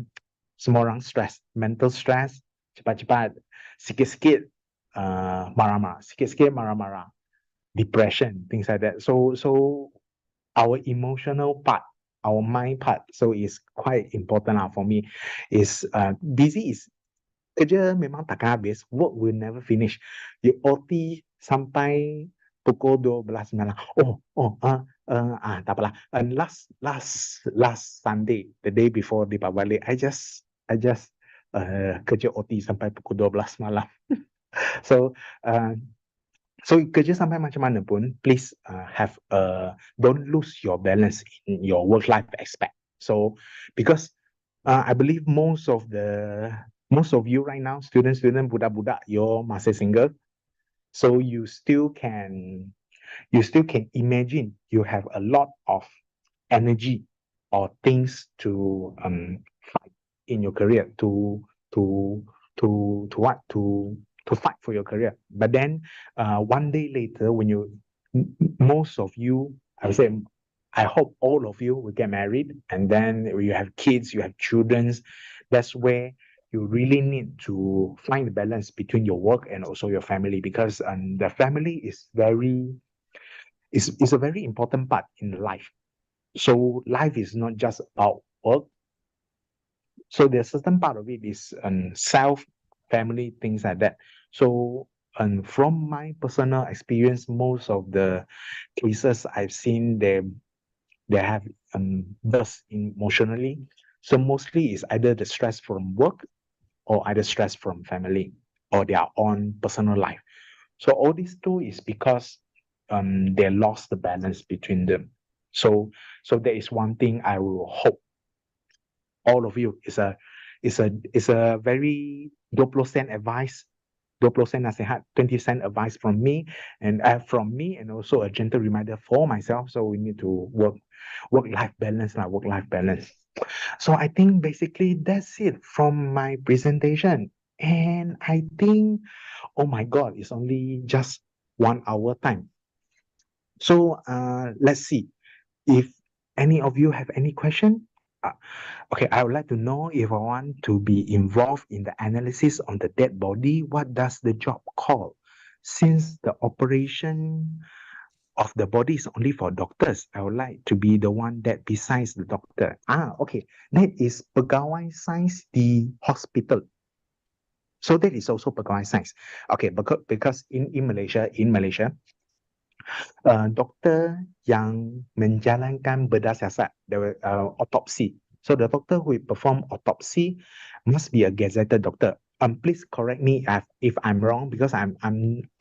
semua orang stress, mental stress, cepat-cepat, sikit-sikit marah-marah, depression, things like that. So our emotional part, our mind part, so is quite important for me. Is busy is kerja memang takkan habis, work will never finish. You OT sampai pukul 12 malam. Tak apalah. And last Sunday, the day before Deepavali, I just kerja OT sampai pukul 12 malam. So kerja sampai macam mana pun, please don't lose your balance in your work-life aspect. So because I believe most of you right now, student, budak-budak, you're masih single. So you still can imagine you have a lot of energy or things to fight in your career, to fight for your career. But then one day later, when most of you, I would say, I hope all of you will get married, and then you have kids, you have children. That's where you really need to find the balance between your work and also your family, because the family is a very important part in life. So life is not just about work. So there's a certain part of it is self, family, things like that. So from my personal experience, most of the cases I've seen, they have burst emotionally. So mostly it's either the stress from work or either stress from family or their own personal life. So all these two is because they lost the balance between them. So there is one thing I will hope all of you is a very 20% advice. 20% nasihat, 20% advice from me, and also a gentle reminder for myself. So we need to work-life balance lah, work-life balance. So I think basically that's it from my presentation. And I think, oh my God, it's only just 1 hour time. So let's see if any of you have any question. Okay, I would like to know if I want to be involved in the analysis on the dead body, what does the job call? Since the operation of the body is only for doctors, I would like to be the one that besides the doctor. Okay, that is pegawai sains di hospital. So that is also pegawai sains. Okay, because in Malaysia, doktor yang menjalankan bedah siasat, the autopsy. So the doctor who perform autopsy must be a gazetted doctor. Please correct me if I'm wrong, because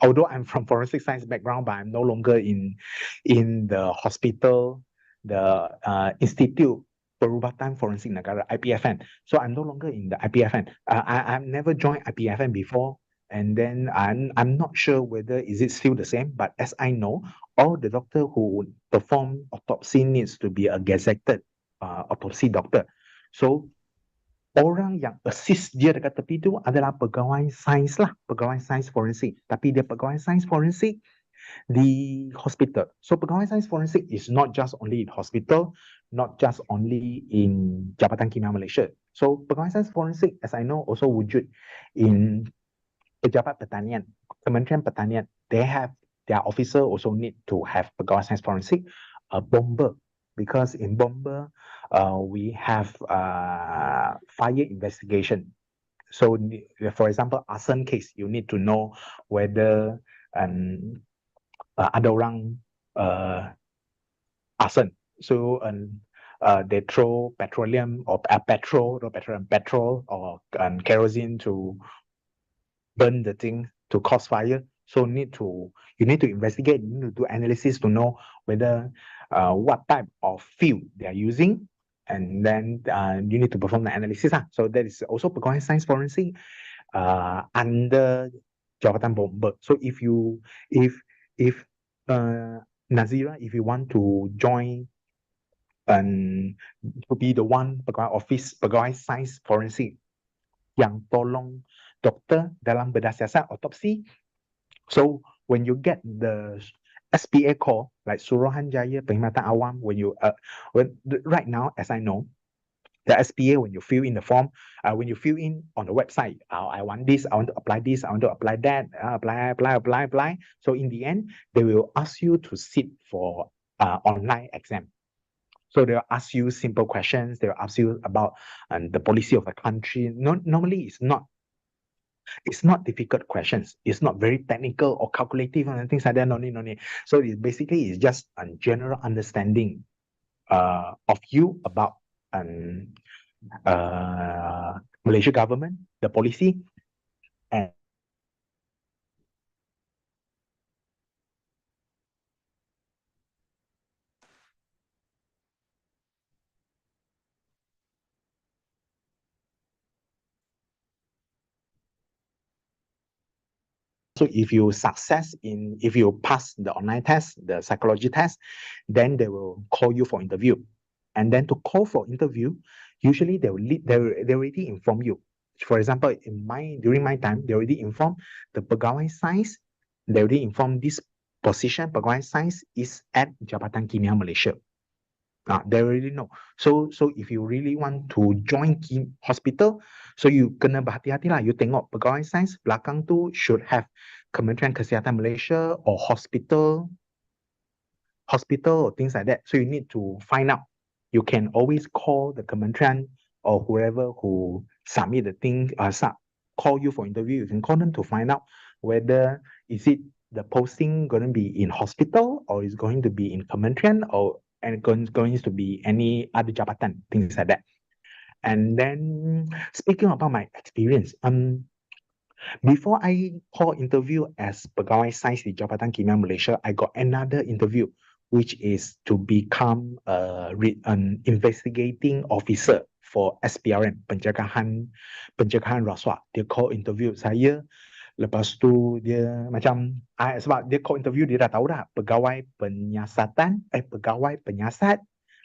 although I'm from forensic science background, but I'm no longer in the hospital, the Institute Perubatan Forensik Negara, IPFN. So I'm no longer in the IPFN. I've never joined IPFN before. And then I'm not sure whether is it still the same, but as I know, all the doctor who perform autopsy needs to be a gazetted autopsy doctor. So orang yang assist dia dekat tepi tu adalah pegawai sains lah, pegawai sains forensik. Tapi dia pegawai sains forensik di hospital. So pegawai sains forensik is not just only in hospital, not just only in Jabatan Kimia Malaysia. So pegawai sains forensik, as I know, also wujud in Pejabat Pertanian, Kementerian Pertanian. They have their officer also need to have pegawai sains forensik, a bomber, because in bomber we have fire investigation. So for example, arson case, you need to know whether ada orang arson. So they throw petroleum or petrol or kerosene to burn the thing to cause fire. So you need to investigate, you need to do analysis to know whether what type of fuel they are using, and then you need to perform the analysis. So that is also pegawai sains forensik under Jabatan Bomber. So if Nazira, if you want to join to be the one pegawai sains forensik yang tolong doktor dalam bedah siasat autopsi. So when you get the SPA call, like Suruhanjaya Perkhidmatan Awam, right now, as I know, the SPA, when you fill in the form, when you fill in on the website, I want this, I want to apply this, I want to apply that, apply. So in the end, they will ask you to sit for online exam. So they'll ask you simple questions. They'll ask you about the policy of the country. Normally, it's not difficult questions. It's not very technical or calculative and things like that. No need. So it basically is just a general understanding of you about Malaysia government, the policy, and so if you pass the online test, the psychology test, then they will call you for interview. And then to call for interview, usually they already inform you. For example, during my time, they already informed the pegawai sains. They already informed this position, pegawai sains, is at Jabatan Kimia Malaysia. They already know. So if you really want to join hospital, so you kena berhati-hati lah. You tengok pegawai sains belakang tu should have Kementerian Kesihatan Malaysia or hospital or things like that. So you need to find out. You can always call the Kementerian or whoever who submit the thing, call you for interview. You can call them to find out whether is it the posting going to be in hospital or is going to be in Kementerian and going to be any other jabatan, things like that. And then speaking about my experience, before I call interview as pegawai sains di Jabatan Kimia Malaysia, I got another interview, which is to become an investigating officer for SPRM, pencegahan rasuah. Dia call interview saya Lepas tu dia macam sebab dia call interview dia dah tahu dah pegawai penyiasat,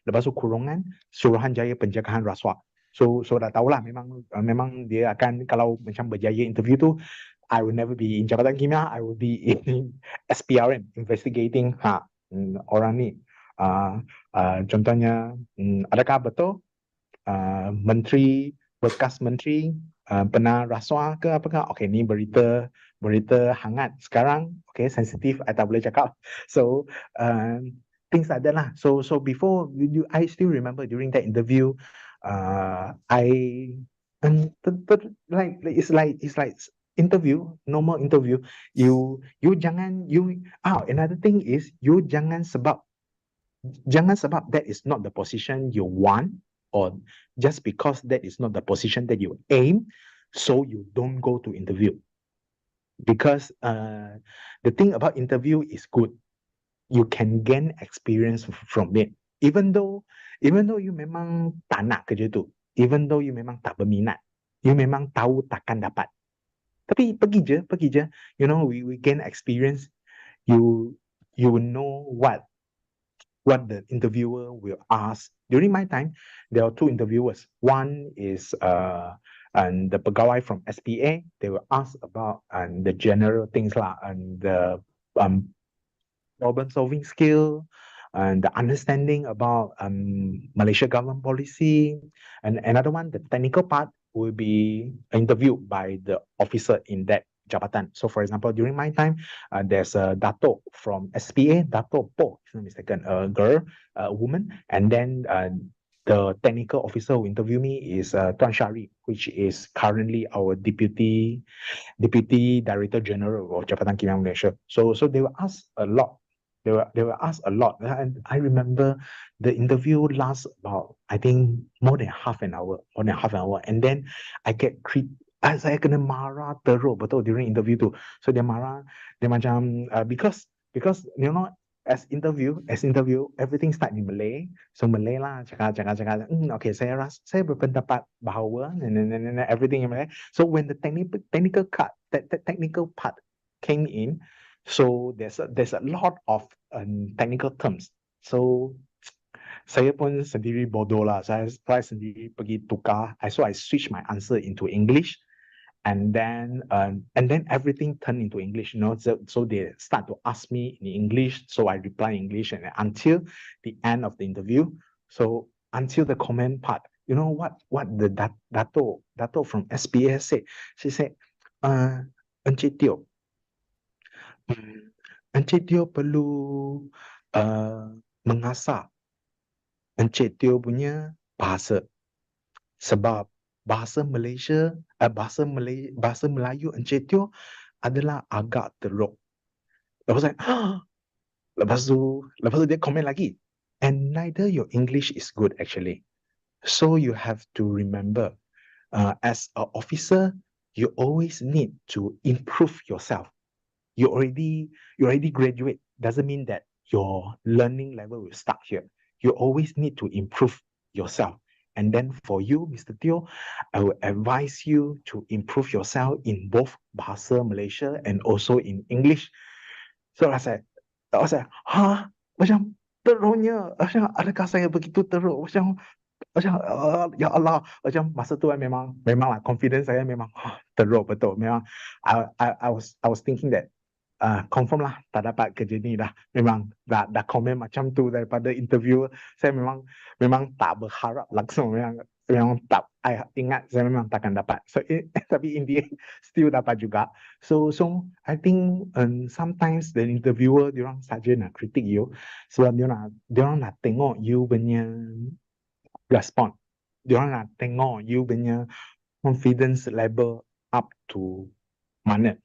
lepas tu kurungan Suruhanjaya Pencegahan Rasuah. So dah tahulah memang dia akan kalau macam berjaya interview tu, I will never be in Jabatan Kimia, I will be in SPRM investigating orang ni. Contohnya adakah betul bekas menteri pernah rasuah ke apakah? Okay, ni berita hangat sekarang. Okay, sensitif, I tak boleh cakap. So things like that lah. So before I still remember during that interview, it's like interview, normal interview. You jangan another thing is you jangan sebab that is not the position you want, or just because that is not the position that you aim, so you don't go to interview. Because the thing about interview is good. You can gain experience from it. Even though you memang tak nak kerja tu, even though you memang tak berminat, you memang tahu takkan dapat. Tapi pergi je. You know, we gain experience. You will know what the interviewer will ask. During my time, there are two interviewers. One is and the pegawai from SPA. They will ask about the general things lah, and the problem solving skill and the understanding about Malaysia government policy. And another one, the technical part, will be interviewed by the officer in that jabatan. So for example, during my time, there's a Dato from SPA, Dato Po, if I'm not mistaken, a girl, a woman, and then the technical officer who interviewed me is Tuan Shari, which is currently our Deputy Director General of Jabatan Kimia Malaysia. So they were asked a lot. They were asked a lot, and I remember the interview lasts about, I think, more than half an hour, and then I get saya kena marah teruk betul during interview tu. So dia marah, dia macam because you know, as interview everything start in Malay. So Malay lah, cakap. Okay, saya berpendapat bahawa everything in Malay. So when the technical part came in, so there's a lot of technical terms. So saya pun sendiri bodoh lah. Saya sendiri pergi tukar. So I switch my answer into English, and then everything turned into English. You know, so they start to ask me in English, so I reply in English, and until the end of the interview. So until the comment part, you know what the Dato from SPA said? She said, Encik Teo perlu mengasah Encik Teo punya bahasa, sebab bahasa Melayu Encik Teo adalah agak teruk. Lepas tu dia komen lagi, and neither your English is good actually. So you have to remember, as an officer, you always need to improve yourself. You already graduate, doesn't mean that your learning level will start here. You always need to improve yourself. And then for you, Mr. Teo, I will advise you to improve yourself in both Bahasa Malaysia and also in English. So I was like, macam teruknya, macam adakah saya begitu teruk? Macam ya Allah, macam masa tu memanglah confidence saya memang teruk betul. Memang I was thinking that confirm lah tak dapat kerja ni dah. Memang dah komen macam tu daripada interview. Saya memang tak berharap langsung, memang tak, I ingat saya memang takkan dapat. So tapi in the end still dapat juga. So I think sometimes the interviewer diorang saja nak kritik you sebab diorang nak tengok you punya respon. Diorang nak tengok you punya confidence level up to mana.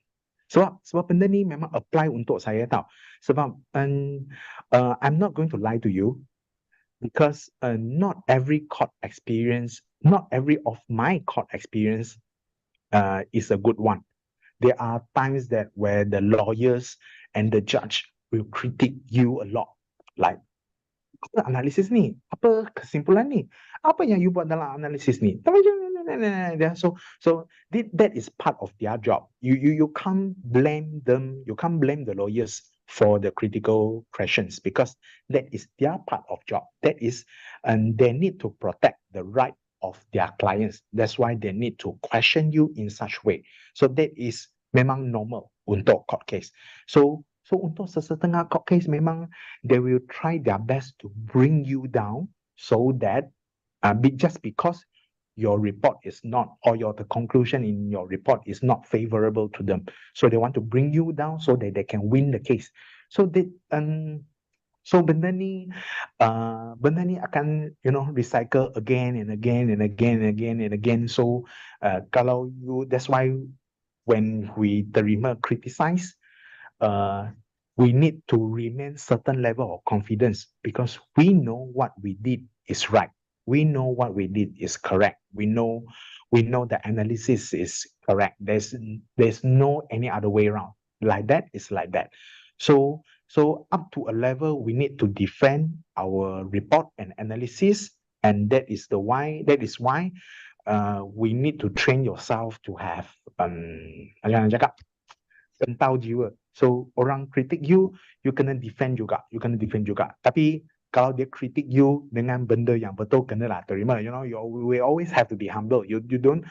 Sebab benda ni memang apply untuk saya tau. Sebab I'm not going to lie to you, because not every court experience, not every of my court experience is a good one. There are times that where the lawyers and the judge will critique you a lot. Like, apa analisis ni? Apa kesimpulan ni? Apa yang you buat dalam analisis ni? So that is part of their job. You can't blame them. You can't blame the lawyers for the critical questions because that is their part of job. That is, and they need to protect the right of their clients. That's why they need to question you in such way. So that is memang normal untuk court case. So untuk sesetengah court case memang they will try their best to bring you down so that just because your report is not, or the conclusion in your report is not favorable to them. So they want to bring you down so that they can win the case. So benda ni akan recycle again and again and again and again and again. So kalau that's why when we terima criticize, we need to remain certain level of confidence because we know what we did is right. We know what we did is correct. We know the analysis is correct. There's no any other way around. Like that is like that. So up to a level we need to defend our report and analysis, and that is why we need to train yourself to have jangan cakap kentau jiwa. So orang kritik you kena defend juga. Tapi kalau dia kritik you dengan benda yang betul, kenalah terima. We always have to be humble. You don't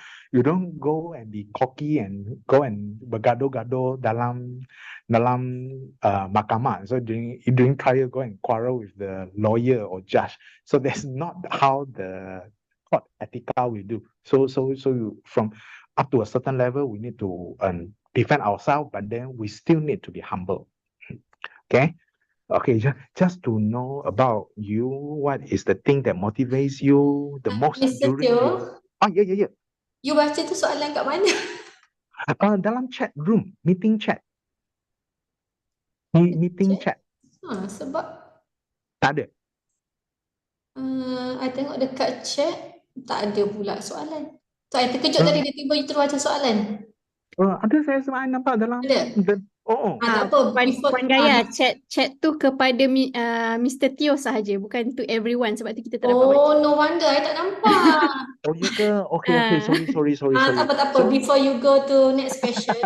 go and be cocky and go and bergaduh-gaduh dalam mahkamah. So during trial, go and quarrel with the lawyer or judge. So that's not how the court ethical will do. So from up to a certain level, we need to defend ourselves, but then we still need to be humble. Okay, just to know about you, what is the thing that motivates you the most Mr. during your... Teo, Yeah. you baca tu soalan kat mana? Dalam chat room, meeting chat. Meeting chat. Sebab Tak ada. I tengok dekat chat tak ada pula soalan. So, I terkejut tadi dia tiba terus baca soalan. Ada saya nampak dalam... Ada? Tak apa. Puan Gaya, chat tu kepada Mr. Teo sahaja, bukan to everyone, sebab tu kita tak dapat baca. Oh, no wonder I tak nampak. Oh, ya ke? Okay, sorry. Tak apa. Before you go to next question,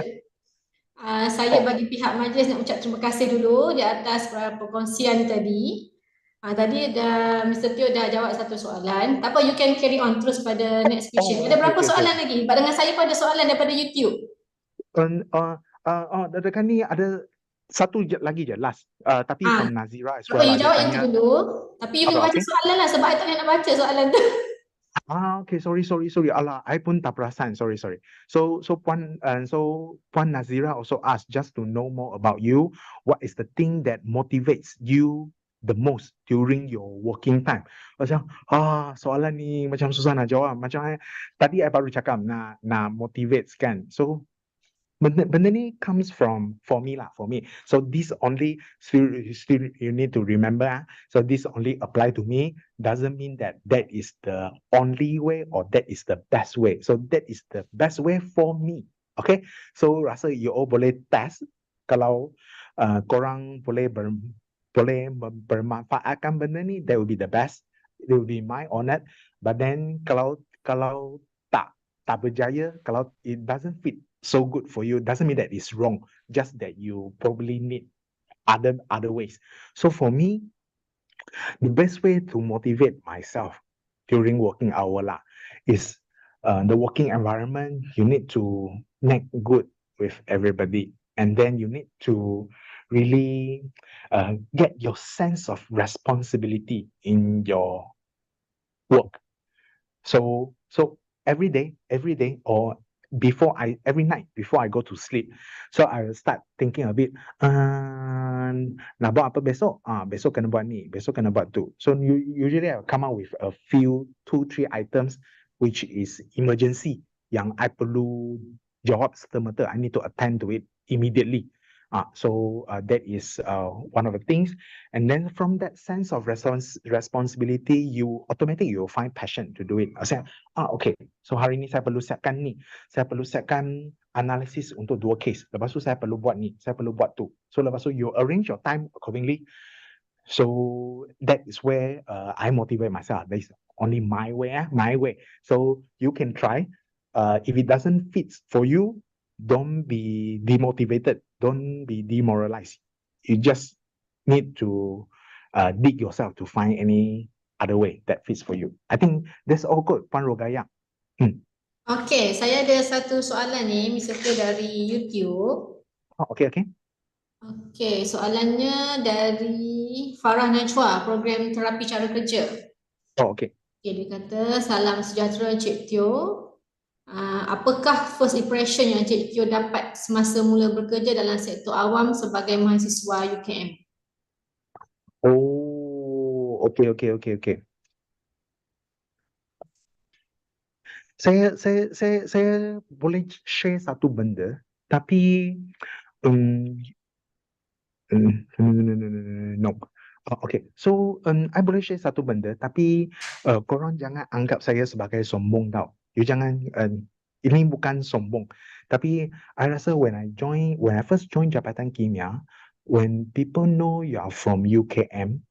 saya bagi pihak majlis nak ucap terima kasih dulu di atas perkongsian tadi. Tadi Mr. Teo dah jawab satu soalan. Tak apa, you can carry on terus pada next question. Ada berapa soalan lagi? Dengan saya pun ada soalan daripada YouTube. Dekat ni ada satu lagi je, last. Tapi from Nazira as well. You jawab yang tu dulu. Tapi you kena baca soalan lah sebab I tak nak baca soalan tu. Okay, sorry. Alah, I pun tak perasan. Sorry. So Puan Nazira also asked just to know more about you. What is the thing that motivates you the most during your working time? Macam soalan ni macam susah nak jawab. Macam tadi I baru cakap nak motivate kan. So benda ni comes from for me. So this only still you need to remember. So this only apply to me. Doesn't mean that is the only way or that is the best way. So that is the best way for me. Okay. So rasa you all boleh test kalau korang boleh bermanfaatkan benda ni, that will be the best. It will be my honor. But then kalau tak berjaya, kalau it doesn't fit so good for you, doesn't mean that it's wrong, just that you probably need other ways. So for me, the best way to motivate myself during working hour is the working environment. You need to make good with everybody, and then you need to really get your sense of responsibility in your work. So every day or every night before I go to sleep, so I will start thinking a bit, nak buat apa besok? Besok kena buat ni, besok kena buat tu. So usually I will come out with a few 2-3 items which is emergency yang I perlu jawab serta-merta. I need to attend to it immediately. So that is one of the things. And then from that sense of responsibility, you automatically you will find passion to do it. I say, okay, so hari ni saya perlu siapkan ni. Saya perlu siapkan analisis untuk 2 case. Lepas tu saya perlu buat ni, saya perlu buat tu. So lepas tu you arrange your time accordingly. So that is where I motivate myself. That is only my way, my way. So you can try. If it doesn't fit for you, don't be demotivated. Don't be demoralized. You just need to dig yourself to find any other way that fits for you. I think that's all good, Puan Rogaya. Okey, saya ada satu soalan ni, misalnya dari YouTube. Oh, okay, okay. Okey, soalannya dari Farah Najwa, program terapi cara kerja. Oh, okay. Okey, dia kata, salam sejahtera Cik Teo. Apakah first impression yang Cik Teo dapat semasa mula bekerja dalam sektor awam sebagai mahasiswa UKM? Oh, okay, okay, okay, okay. Saya boleh share satu benda, tapi no. Okay, so I boleh share satu benda, tapi korang jangan anggap saya sebagai sombong tau. You jangan, ini bukan sombong. Tapi I rasa when I first join Jabatan Kimia, when people know you are from UKM,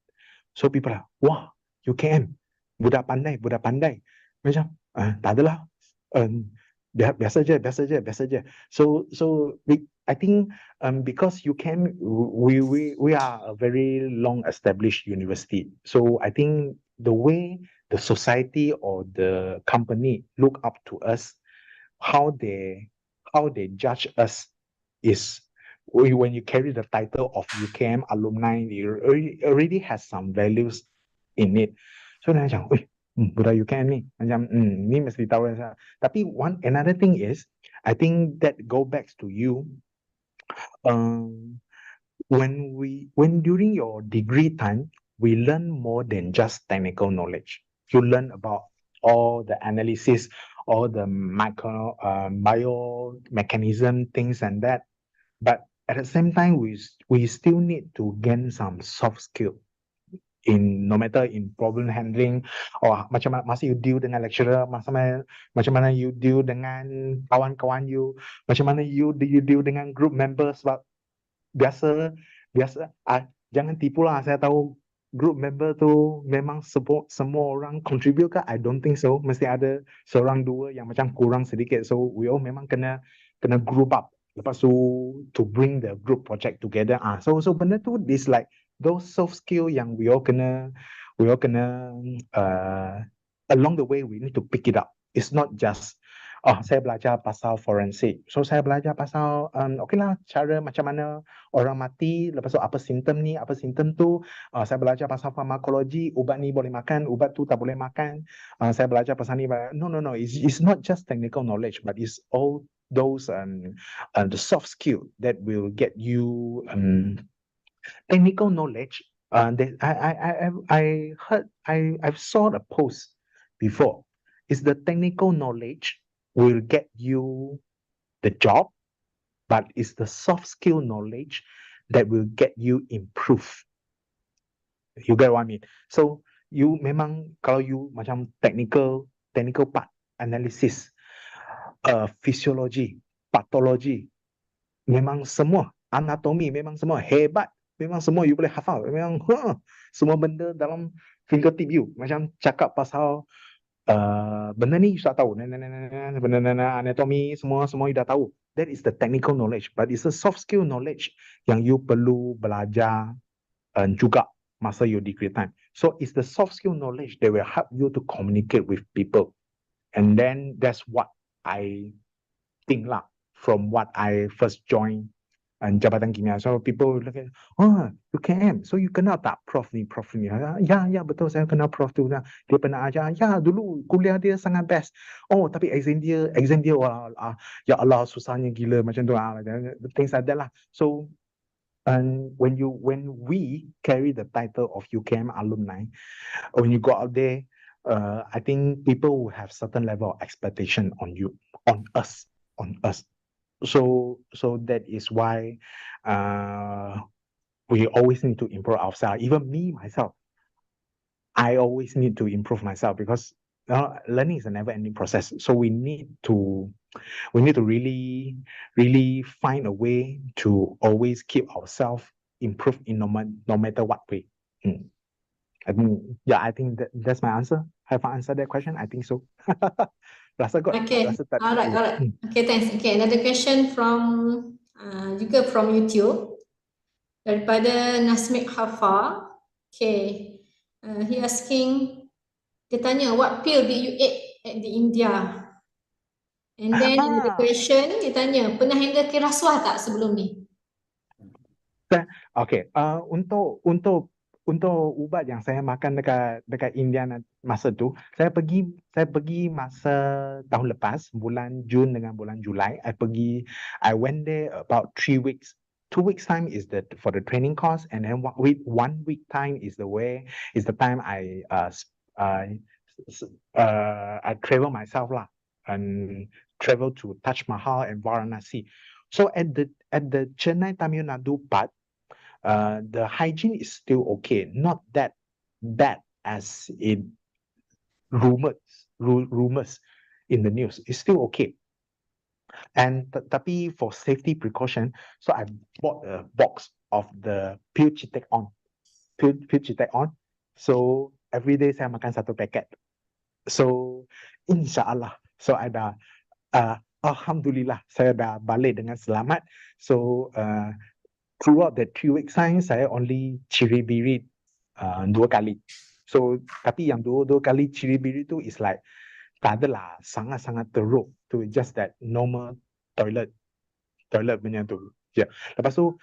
so people are, wah, UKM, budak pandai. Macam, tak adalah, biasa je. I think because UKM, we are a very long established university. So I think the way the society or the company look up to us, how they judge us is when you carry the title of UKM alumni, you already has some values in it. So dia macam, budak UKM ni, macam ni mesti tahu. Tapi another thing is, I think that go back to you. When during your degree time, we learn more than just technical knowledge. You learn about all the analysis, all the biomechanism things and that. But at the same time, we still need to gain some soft skill in no matter in problem handling or macam mana masa you deal dengan lecturer, macam mana you deal dengan kawan-kawan you, macam mana you deal dengan group members. Sebab biasa jangan tipu lah. Saya tahu group member tu memang semua orang contribute ke? I don't think so. Mesti ada seorang dua yang macam kurang sedikit. So we all memang kena group up. Lepas tu to bring the group project together. So benda tu is like those soft skill yang we all kena along the way we need to pick it up. It's not just saya belajar pasal forensik. So saya belajar pasal okay lah, cara macam mana orang mati, lepas tu apa simptom ni, apa simptom tu. Saya belajar pasal farmakologi, ubat ni boleh makan, ubat tu tak boleh makan. Saya belajar pasal ni. No. It's not just technical knowledge, but it's all those the soft skill that will get you technical knowledge. That I've saw a post before. Is the technical knowledge will get you the job, but it's the soft skill knowledge that will get you improve. You get what I mean? So you memang kalau you macam technical part, analysis, physiology, pathology, memang semua, anatomi memang semua hebat, memang semua you boleh hafal, memang semua benda dalam fingertip you. Macam cakap pasal benda ni you tak tahu, benda anatomi semua you dah tahu. That is the technical knowledge, but it's a soft skill knowledge yang you perlu belajar juga masa your degree time. So it's the soft skill knowledge that will help you to communicate with people. And then that's what I think lah, from what I first joined Jabatan Kimia. So people look at, UKM, so you kenal tak prof ni? Ya betul, saya kenal prof tu. Dia pernah ajar, ya dulu kuliah dia sangat best. Tapi exam dia ya Allah susahnya gila macam tu. Things like that lah. So when we carry the title of UKM alumni, when you go out there, I think people will have certain level of expectation on you, on us. So that is why we always need to improve ourselves. Even me myself, I always need to improve myself because learning is a never-ending process. So we need to really find a way to always keep ourselves improved in no matter what way. Hmm. I think that's my answer. Have I answered that question? I think so. Rasa kot. Okay, Rasa tak alright, tersilap. alright. Okay, thanks. Okay, another question from juga from YouTube daripada Nasmik Hafa. Okay, he asking, dia tanya, what pill did you eat at the India? And then another question, dia tanya, pernah handle kes rasuah tak sebelum ni? Okay, untuk ubat yang saya makan dekat India masa tu, saya pergi masa tahun lepas, bulan Jun dengan bulan Julai. I went there about 3 weeks. 2 weeks time is for the training course, and then 1 week time is the time I travel myself lah, and travel to Taj Mahal and Varanasi. So at the Chennai Tamil Nadu part, the hygiene is still okay, not that bad as it rumors in the news. It's still okay. And tapi for safety precaution, so I bought a box of the pure Chitek-on. So every day saya makan satu paket. So insyaAllah, so Alhamdulillah, saya dah balik dengan selamat. So throughout the 3 week time, saya only ciri-biri 2 kali. So tapi yang dua kali ciri-biri tu is like tak adalah sangat-sangat teruk. Tu just that normal toilet punya tu. Yeah. Lepas tu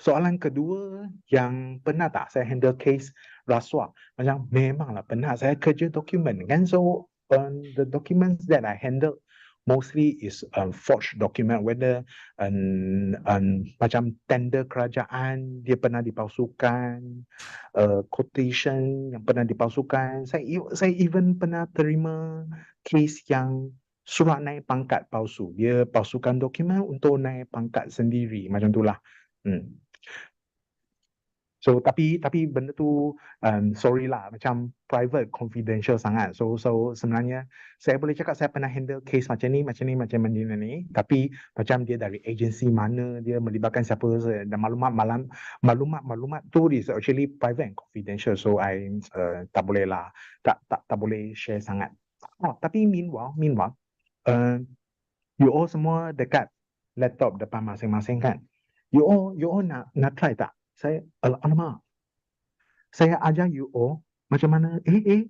soalan kedua, yang pernah tak saya handle case rasuah? Macam memanglah pernah, saya kerja dokumen kan. So the documents that I handle mostly is forged document, whether macam tender kerajaan dia pernah dipalsukan, quotation yang pernah dipalsukan. Saya even pernah terima case yang surat naik pangkat palsu. Dia palsukan dokumen untuk naik pangkat sendiri, macam itulah. So tapi benda tu sorry lah, macam private, confidential sangat. So sebenarnya saya boleh cakap saya pernah handle case macam ni, tapi macam dia dari agensi mana, dia melibatkan siapa, dan maklumat tu is actually private and confidential. So I tak boleh lah, tak boleh share sangat. Tapi meanwhile you all semua dekat laptop depan masing-masing kan? You all nak try tak? Alamak. Saya ajar you all macam mana,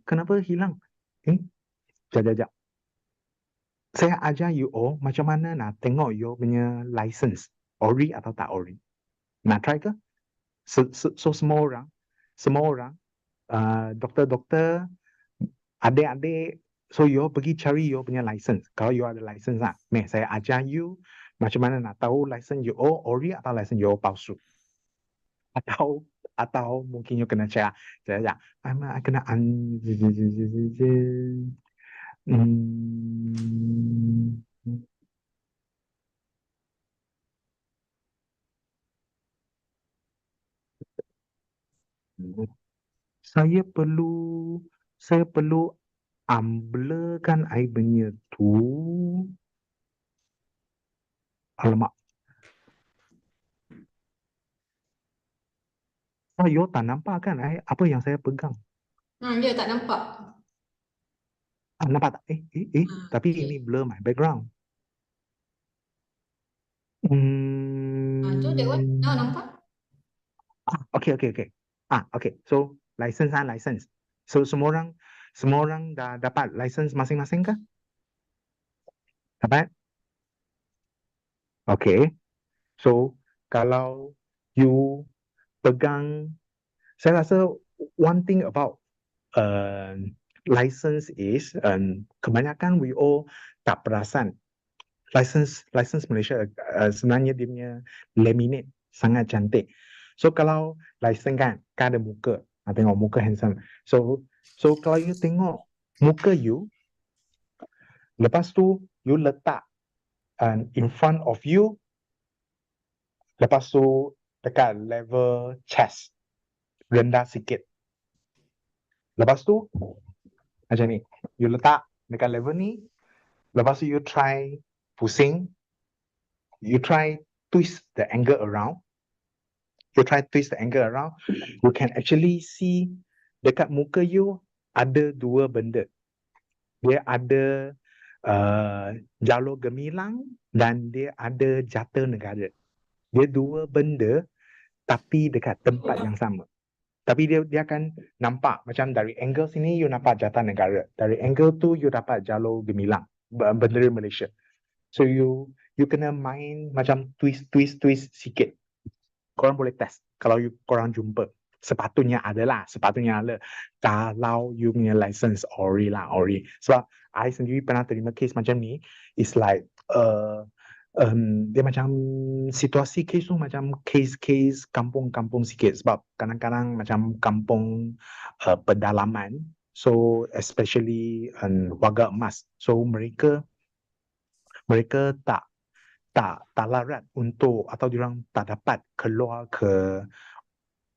kenapa hilang? Jap. Saya ajar you all macam mana nak tengok you punya license, ori atau tak ori. Nak try ke? So semua orang, doktor, adik-adik, so you all pergi cari you punya license. Kalau you ada license lah, saya ajar you macam mana nak tahu license you all ori atau license you all palsu. Atau mungkin you kena cakap, I kena saya perlu amblekan air punya tu. Alamak. You tak nampak kan apa yang saya pegang? Dia tak nampak. Nampak tak? Tapi okay. ini blur my background. Tu that one, now nampak? Okay. Okay. So license. So semua orang dah dapat license masing-masing kah? Dapat? Okay. So kalau you pegang, saya rasa one thing about license is kebanyakan we all tak perasan. License Malaysia sebenarnya dia punya laminate sangat cantik. So kalau license kan ada muka, tengok muka handsome. So kalau you tengok muka you, lepas tu you letak in front of you, lepas tu dekat level chest, rendah sikit. Lepas tu macam ni, you letak dekat level ni, lepas tu you try pusing, you try twist the angle around. You try twist the angle around, you can actually see dekat muka you ada dua benda. Dia ada jalur gemilang dan dia ada jata negara. Dia dua benda tapi dekat tempat yang sama. Tapi dia akan nampak macam dari angle sini you nampak jata negara. Dari angle tu you dapat jalur gemilang, bendera Malaysia. So you kena main macam twist sikit. Korang boleh test kalau korang jumpa. Sepatutnya ada. Kalau you punya license ori. Sebab I sendiri pernah terima case macam ni. It's like dia macam situasi case tu macam case kampung-kampung sikit. Sebab kadang-kadang macam kampung pedalaman. So especially warga emas. So mereka tak larat untuk atau diorang tak dapat keluar ke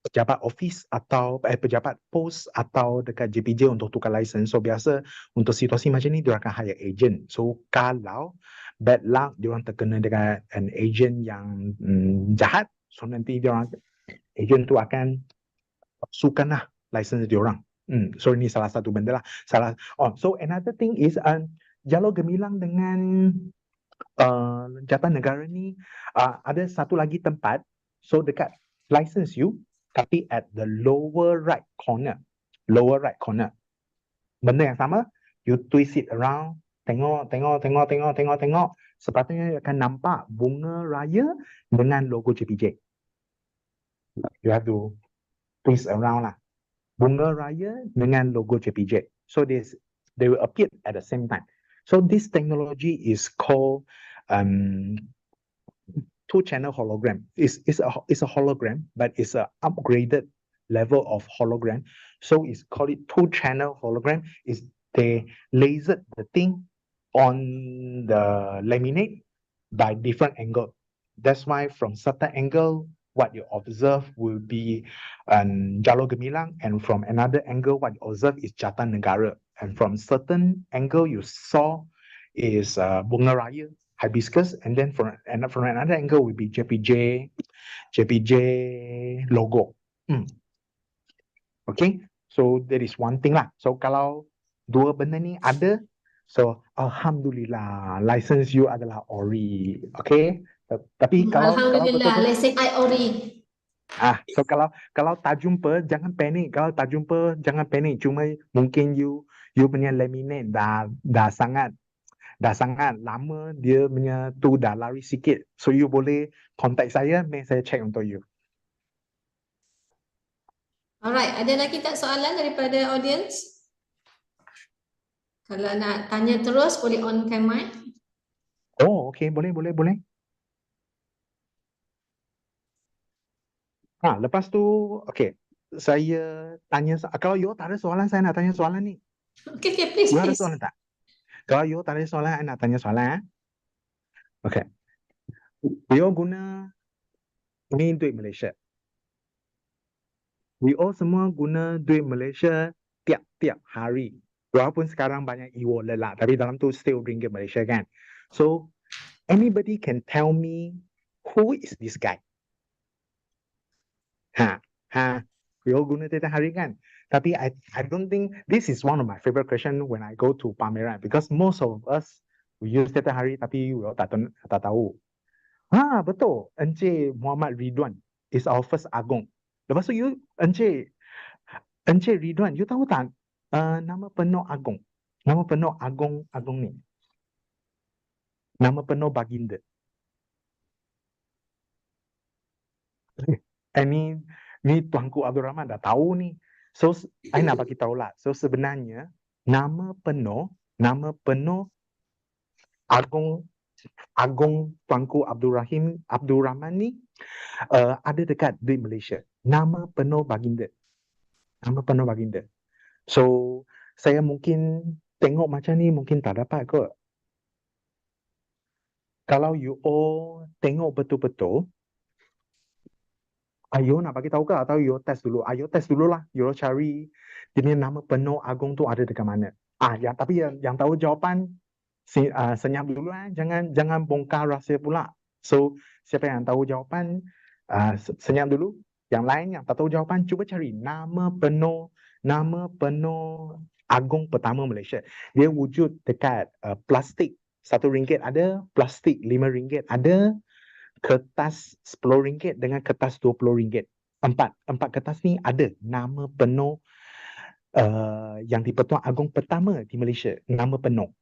pejabat office atau pejabat pos atau dekat JPJ untuk tukar license. So biasa untuk situasi macam ni diorang akan hire agent. So kalau bad luck diorang terkena dengan an agent yang jahat, so nanti agent tu akan sukanlah license diorang. So ini salah satu benda lah. So another thing is jalur gemilang dengan jabatan negara ni ada satu lagi tempat. So dekat license you, tapi at the lower right corner. Benda yang sama, you twist it around, tengok. Sepatutnya akan nampak bunga raya dengan logo JPJ. You have to twist around lah. Bunga raya dengan logo JPJ. So they will appear at the same time. So this technology is called two-channel hologram. It's a hologram, but it's a upgraded level of hologram. So it's called it two-channel hologram. Is they lasered the thing on the laminate by different angle. That's why from certain angle, what you observe will be jalur gemilang, and from another angle, what you observe is jata negara. And from certain angle you saw is bunga raya, hibiscus, and then from another angle will be JPJ logo. Okay, so that is one thing lah. So kalau dua benda ni ada, so alhamdulillah license you adalah ori. Okay, tapi kalau Alhamdulillah, betul-betul, let's say I ori. so kalau tak jumpa jangan panik. Kalau tak jumpa jangan panik. Cuma mungkin you punya laminate dah sangat lama, dia punya tu dah lari sikit. So you boleh contact saya, saya check untuk you. Alright, ada lagi tak soalan daripada audience? Kalau nak tanya terus boleh on cam mic. Oh, okay, boleh. Lepas tu, okay, saya tanya, kalau you tak ada soalan, saya nak tanya soalan ni. Okay, please. You ada soalan tak? Kalau you tak ada soalan, saya nak tanya soalan. Okay. You guna ni duit Malaysia. We all semua guna duit Malaysia tiap-tiap hari. Walaupun sekarang banyak e-wallet lah, tapi dalam tu still ringgit Malaysia kan. So, anybody can tell me who is this guy? We all guna tiap hari kan. Tapi I don't think this is one of my favorite question when I go to pameran, because most of us we use tiap hari tapi we all tak tahu. Betul. Encik Muhammad Ridwan is our first Agong. Lepas tu you Encik Ridwan, you tahu tak nama penuh Agong? Nama penuh Agong ni. Nama penuh baginda. Ni Tuanku Abdul Rahman dah tahu ni. So, I nak bagi tahu lah. So, sebenarnya, nama penuh Agong Tuanku Abdul Rahman ni ada dekat di Malaysia. Nama penuh baginda. So, saya mungkin tengok macam ni mungkin tak dapat kot. Kalau you all tengok betul-betul, Ayo nak bagi tahu ke atau you test dulu? Ayo test dulu lah. You cari dia nama penuh Agong tu ada dekat mana. Tapi yang tahu jawapan senyap dulu lah. Jangan bongkar rahsia pula. So siapa yang tahu jawapan Senyap dulu. Yang lain yang tak tahu jawapan, cuba cari nama penuh Agung pertama Malaysia. Dia wujud dekat plastik RM1 ada, plastik RM5 ada, kertas RM10 dengan kertas RM20. Empat kertas ni ada nama penuh yang di-Pertuan Agong pertama di Malaysia, nama penuh.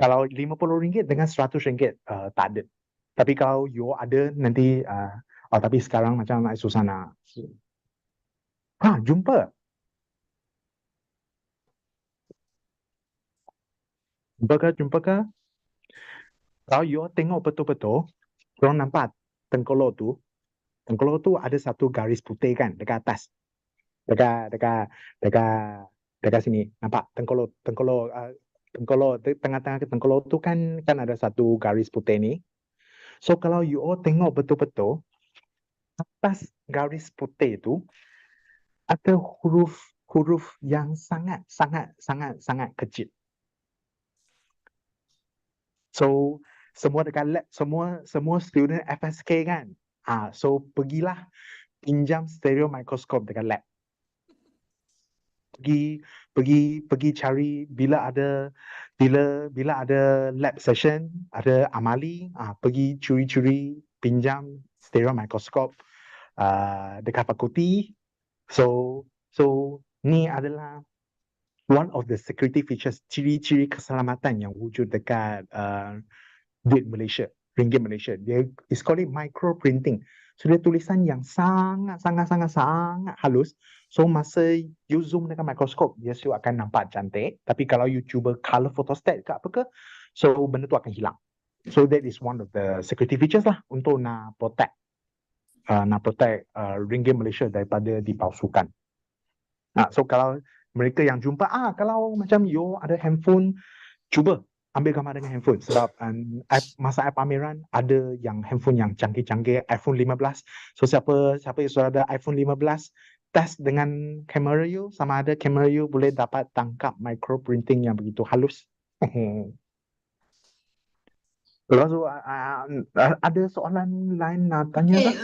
Kalau RM50 dengan RM100 tak ada. Tapi kalau you ada nanti tapi sekarang macam susah nak. Jumpa. Jumpa ke? Kalau you tengok betul-betul, korang nampak tengkolok tu ada satu garis putih kan dekat atas. Dekat sini. Nampak tengkolok tengah-tengah tengkolok tu kan ada satu garis putih ni. So kalau you tengok betul-betul, atas garis putih tu ada huruf yang sangat kecil. So semua dekat lab, semua student FSK kan. So pergilah pinjam stereo microscope dekat lab. Pergi cari bila ada lab session, ada amali, pergi curi-curi pinjam stereo microscope dekat fakulti. So ni adalah one of the security features, ciri-ciri keselamatan yang wujud dekat duit Malaysia, ringgit Malaysia. Dia is called micro printing. So dia tulisan yang sangat halus. So masa you zoom dengan mikroskop, dia you akan nampak cantik. Tapi kalau you cuba color photostat ke apa ke, so benda tu akan hilang. So that is one of the security features lah untuk nak protect ringgit Malaysia daripada dipalsukan. So kalau mereka yang jumpa, kalau macam you ada handphone, cuba ambil gambar dengan handphone. Sebab masa pameran ada yang handphone yang canggih-canggih, iPhone 15. So siapa yang sudah ada iPhone 15, test dengan kamera you, sama ada kamera you boleh dapat tangkap micro printing yang begitu halus. Lepas tu ada soalan lain nak tanya tak?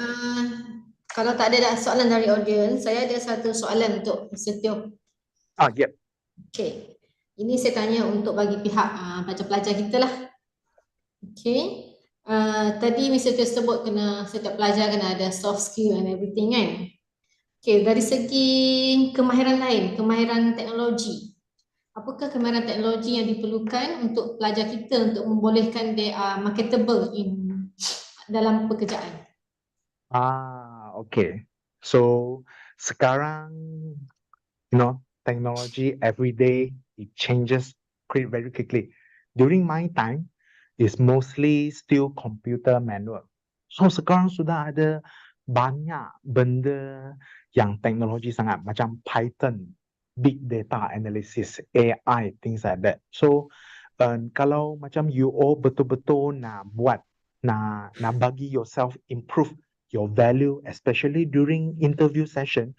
Kalau tak ada soalan dari audience, saya ada satu soalan untuk Mr. Teo. Yep. Okay. Ini saya tanya untuk bagi pihak pelajar-pelajar kita lah. Okay. Tadi Mr. Teo sebut setiap pelajar kena ada soft skill and everything kan. Okay, dari segi kemahiran lain, kemahiran teknologi. Apakah kemahiran teknologi yang diperlukan untuk pelajar kita untuk membolehkan they are marketable dalam pekerjaan? Okay. So sekarang, technology every day it changes very quickly. During my time, it's mostly still computer manual. So sekarang sudah ada banyak benda yang teknologi sangat, macam Python, big data analysis, AI, things like that. So kalau macam you all betul-betul nak bagi yourself improve your value, especially during interview session,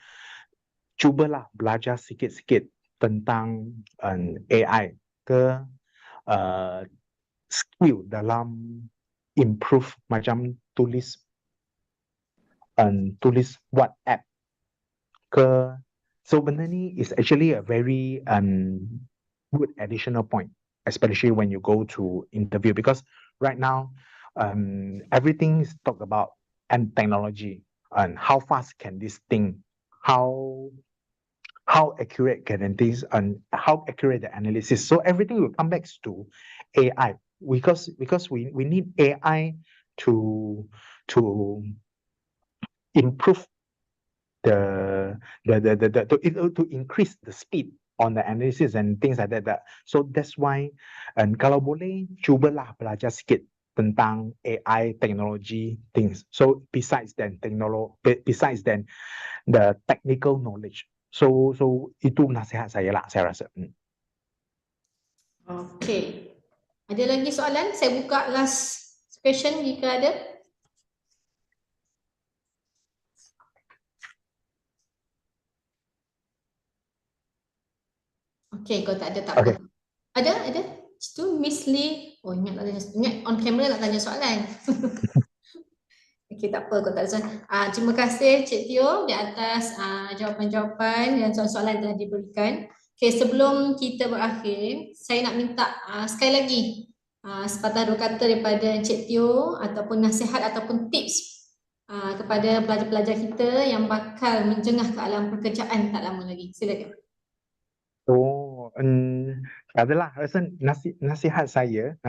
cubalah belajar sikit-sikit tentang AI ke skill dalam improve macam tulis WhatsApp ke. So benda ni is actually a very good additional point, especially when you go to interview, because right now everything is talked about and technology and how fast can this thing, how accurate can things and how accurate the analysis. So everything will come back to AI because we need AI to improve to increase the speed on the analysis and things like that. So that's why kalau boleh cubalah belajar sikit tentang AI technology things. So besides the technical knowledge. So itu nasihat saya lah, saya rasa. Okay. Ada lagi soalan? Saya buka last question jika ada. Okay, kalau tak ada tak apa. Ada? Itu Miss Lee. Oh, ingat on camera nak tanya soalan. Okey, tak apa, kau tak ada soalan. Terima kasih Cik Teo di atas jawapan-jawapan dan soalan-soalan yang telah diberikan. Okey, sebelum kita berakhir, saya nak minta sekali lagi sepatah dua kata daripada Cik Teo ataupun nasihat ataupun tips kepada pelajar-pelajar kita yang bakal menjengah ke alam pekerjaan tak lama lagi. Silakan. Oh, adalah rasa nasihat saya,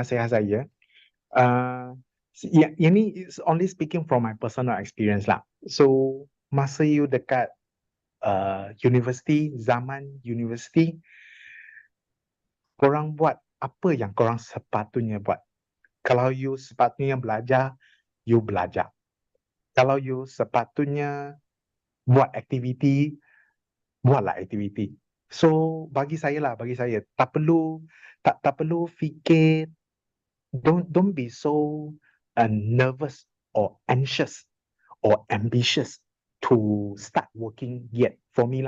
yang ni is only speaking from my personal experience lah. So, masa you dekat universiti, zaman universiti, korang buat apa yang korang sepatutnya buat. Kalau you sepatutnya belajar, you belajar. Kalau you sepatutnya buat aktiviti, buatlah aktiviti. So bagi saya, tak perlu fikir, don't be so nervous or anxious or ambitious to start working yet. For me,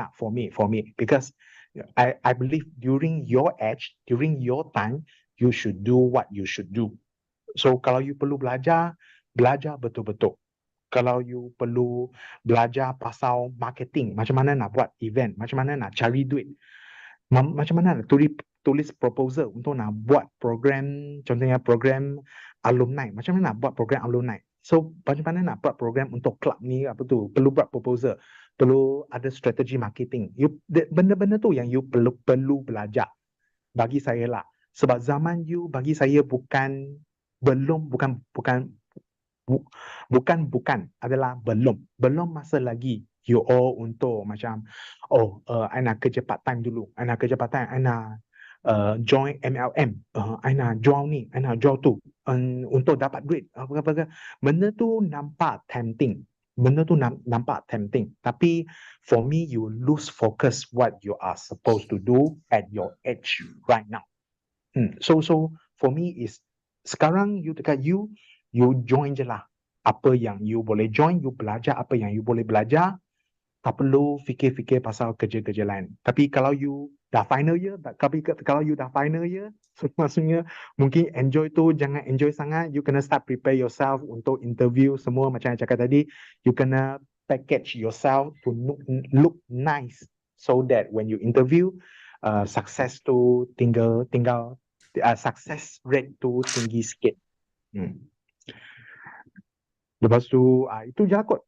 because I believe during your age, during your time, you should do what you should do. So kalau you perlu belajar betul-betul. Kalau you perlu belajar pasal marketing, macam mana nak buat event, macam mana nak cari duit, macam mana nak tulis proposal untuk nak buat program, contohnya program alumni, macam mana nak buat program alumni. So macam mana nak buat program untuk club ni, perlu buat proposal, perlu ada strategi marketing. Benda-benda tu yang you perlu belajar. Bagi saya lah, sebab zaman you bagi saya bukan adalah belum masa lagi you all untuk macam I nak kerja part time dulu, I nak join MLM, I nak jual ni, I nak jual tu untuk dapat duit apa-apa. Benda tu nampak tempting, tapi for me you lose focus what you are supposed to do at your age right now. So for me is sekarang you dekat you join je lah. Apa yang you boleh join, you belajar apa yang you boleh belajar. Tak perlu fikir-fikir pasal kerja-kerja lain. Tapi kalau you dah final year, so maksudnya mungkin enjoy tu, jangan enjoy sangat. You kena start prepare yourself untuk interview semua macam yang cakap tadi. You kena package yourself to look nice so that when you interview, success tu tinggal success rate tu tinggi sikit. Lepas tu itu je lah kot.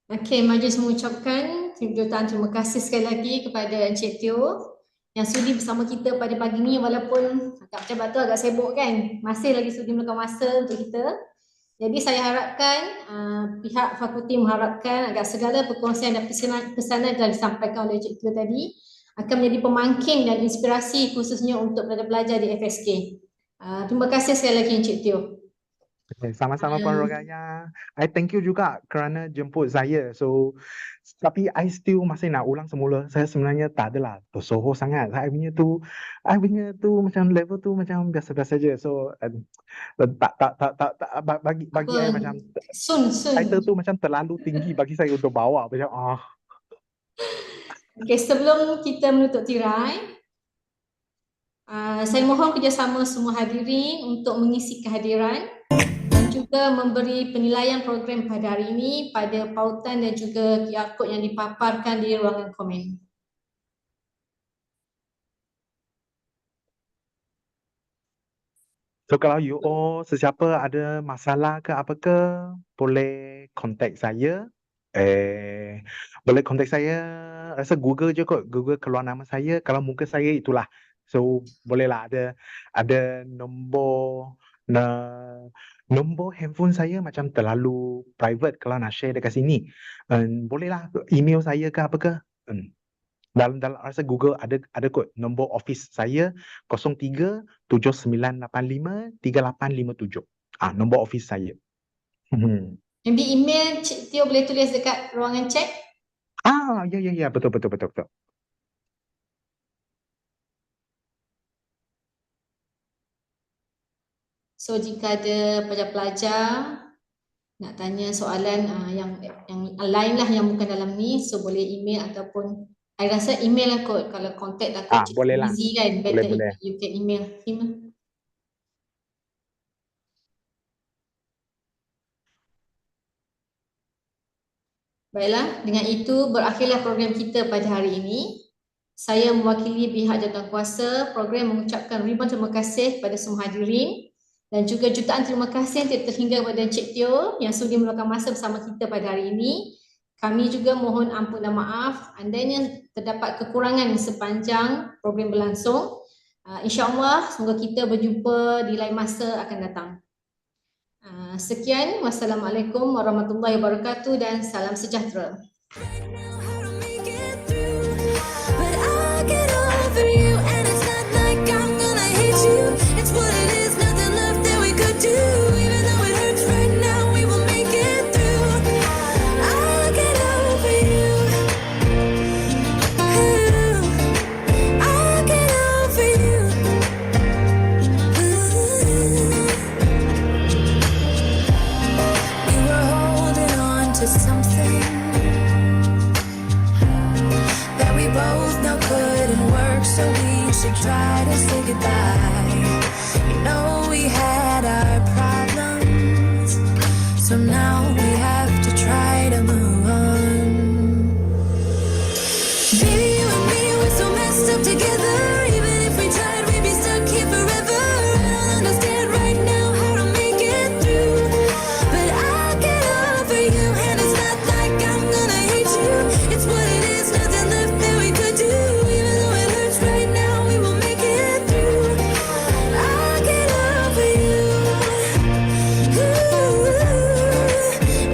Okey, majlis mengucapkan terima kasih sekali lagi kepada Encik Teo yang sudi bersama kita pada pagi ni, walaupun pejabat tu agak sibuk kan, masih lagi sudi meluangkan masa untuk kita. Jadi saya harapkan pihak fakulti mengharapkan agar segala perkongsian dan pesanan yang telah disampaikan oleh Encik Teo tadi akan menjadi pemangkin dan inspirasi khususnya untuk pelajar-pelajar di FSK. Terima kasih sekali lagi Encik Teo. Okay, sama-sama Puan Rogaya. I thank you juga kerana jemput saya. So, tapi I still masih nak ulang semula. Saya sebenarnya tak adalah tersohor sangat. I punya tu macam level tu macam biasa-biasa saja. So, bagi I macam title tu macam terlalu tinggi bagi saya untuk bawa. Macam Okay, sebelum kita menutup tirai, saya mohon kerjasama semua hadirin untuk mengisi kehadiran dan juga memberi penilaian program pada hari ini pada pautan dan juga QR code yang dipaparkan di ruangan komen. So kalau you all sesiapa ada masalah ke apa ke, boleh contact saya. Boleh contact saya, rasa Google je kot, Google keluar nama saya, kalau muka saya itulah. So bolehlah ada nombor handphone saya macam terlalu private kalau nak share dekat sini. Bolehlah email saya ke apa ke. Dalam rasa Google ada kot nombor office saya 0379853857. Nombor office saya. Maybe email Cik Teo boleh tulis dekat ruangan chat. Ya, betul. So jika ada pelajar-pelajar nak tanya soalan yang lain lah yang bukan dalam ni, so boleh email ataupun I rasa email lah kot. Kalau contact takut boleh lah. busy kan, better Boleh. you can email him. Baiklah, dengan itu berakhirlah program kita pada hari ini. Saya mewakili pihak jawatankuasa program mengucapkan ribuan terima kasih kepada semua hadirin dan juga jutaan terima kasih yang terhingga kepada Encik Teo yang sudi meluangkan masa bersama kita pada hari ini. Kami juga mohon ampun dan maaf andainya terdapat kekurangan sepanjang program berlangsung. InsyaAllah semoga kita berjumpa di lain masa akan datang. Sekian, wassalamualaikum warahmatullahi wabarakatuh dan salam sejahtera. How to make it through, but I'll get over you, and it's not like I'm gonna hate you. It's what it is, nothing left that we could do. Even though it hurts right now, we will make it through. I'll get over you. I'll get over you. We were holding on to something that we both know couldn't work, so we should try to say goodbye. You know we had our problems, so now we have to try to move on. Baby, you and me, we're so messed up together. Even if we tried, we'd be stuck here forever. I don't understand right now how to make it through, but I'll get over you, and it's not like I'm gonna hate you. It's what it is, nothing left that we could do. Even though it hurts right now, we will make it through. I'll get over you.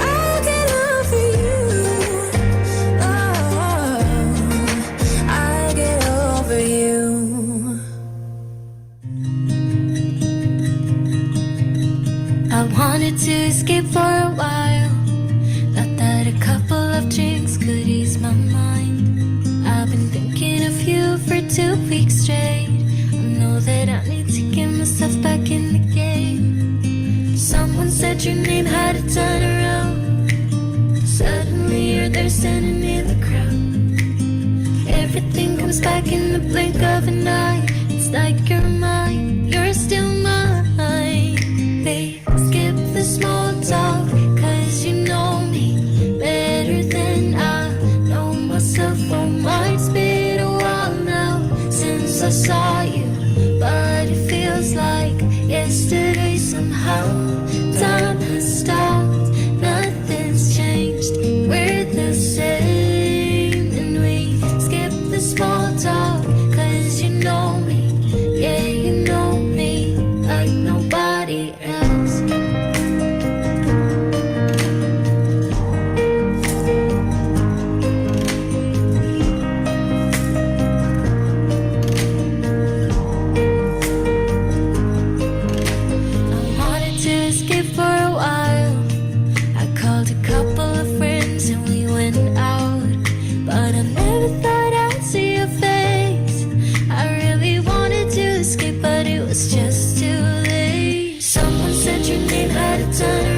I'll get over you. Oh, I'll get over you. I wanted to escape for a while. Thought that a couple of drinks could ease my mind. I've been thinking of you for 2 weeks straight. I know that I need to get myself back in the game. Someone said your name had a turn around. Suddenly you're there standing in the crowd. Everything comes back in the blink of an eye. It's like you're mine, you're still mine. Babe, skip the small talk, 'cause you know me better than I know myself. Oh my, it's been a while now since I saw you, but it feels like yesterday somehow. Time has stopped, nothing's changed, we're the same. And we skip the small talk, 'cause you know me, yeah, you know me like nobody else. I wanted to escape for a while. I called a couple of friends and we went out, but I never thought I'd see your face. I really wanted to escape, but it was just too late. Someone said your name had a turn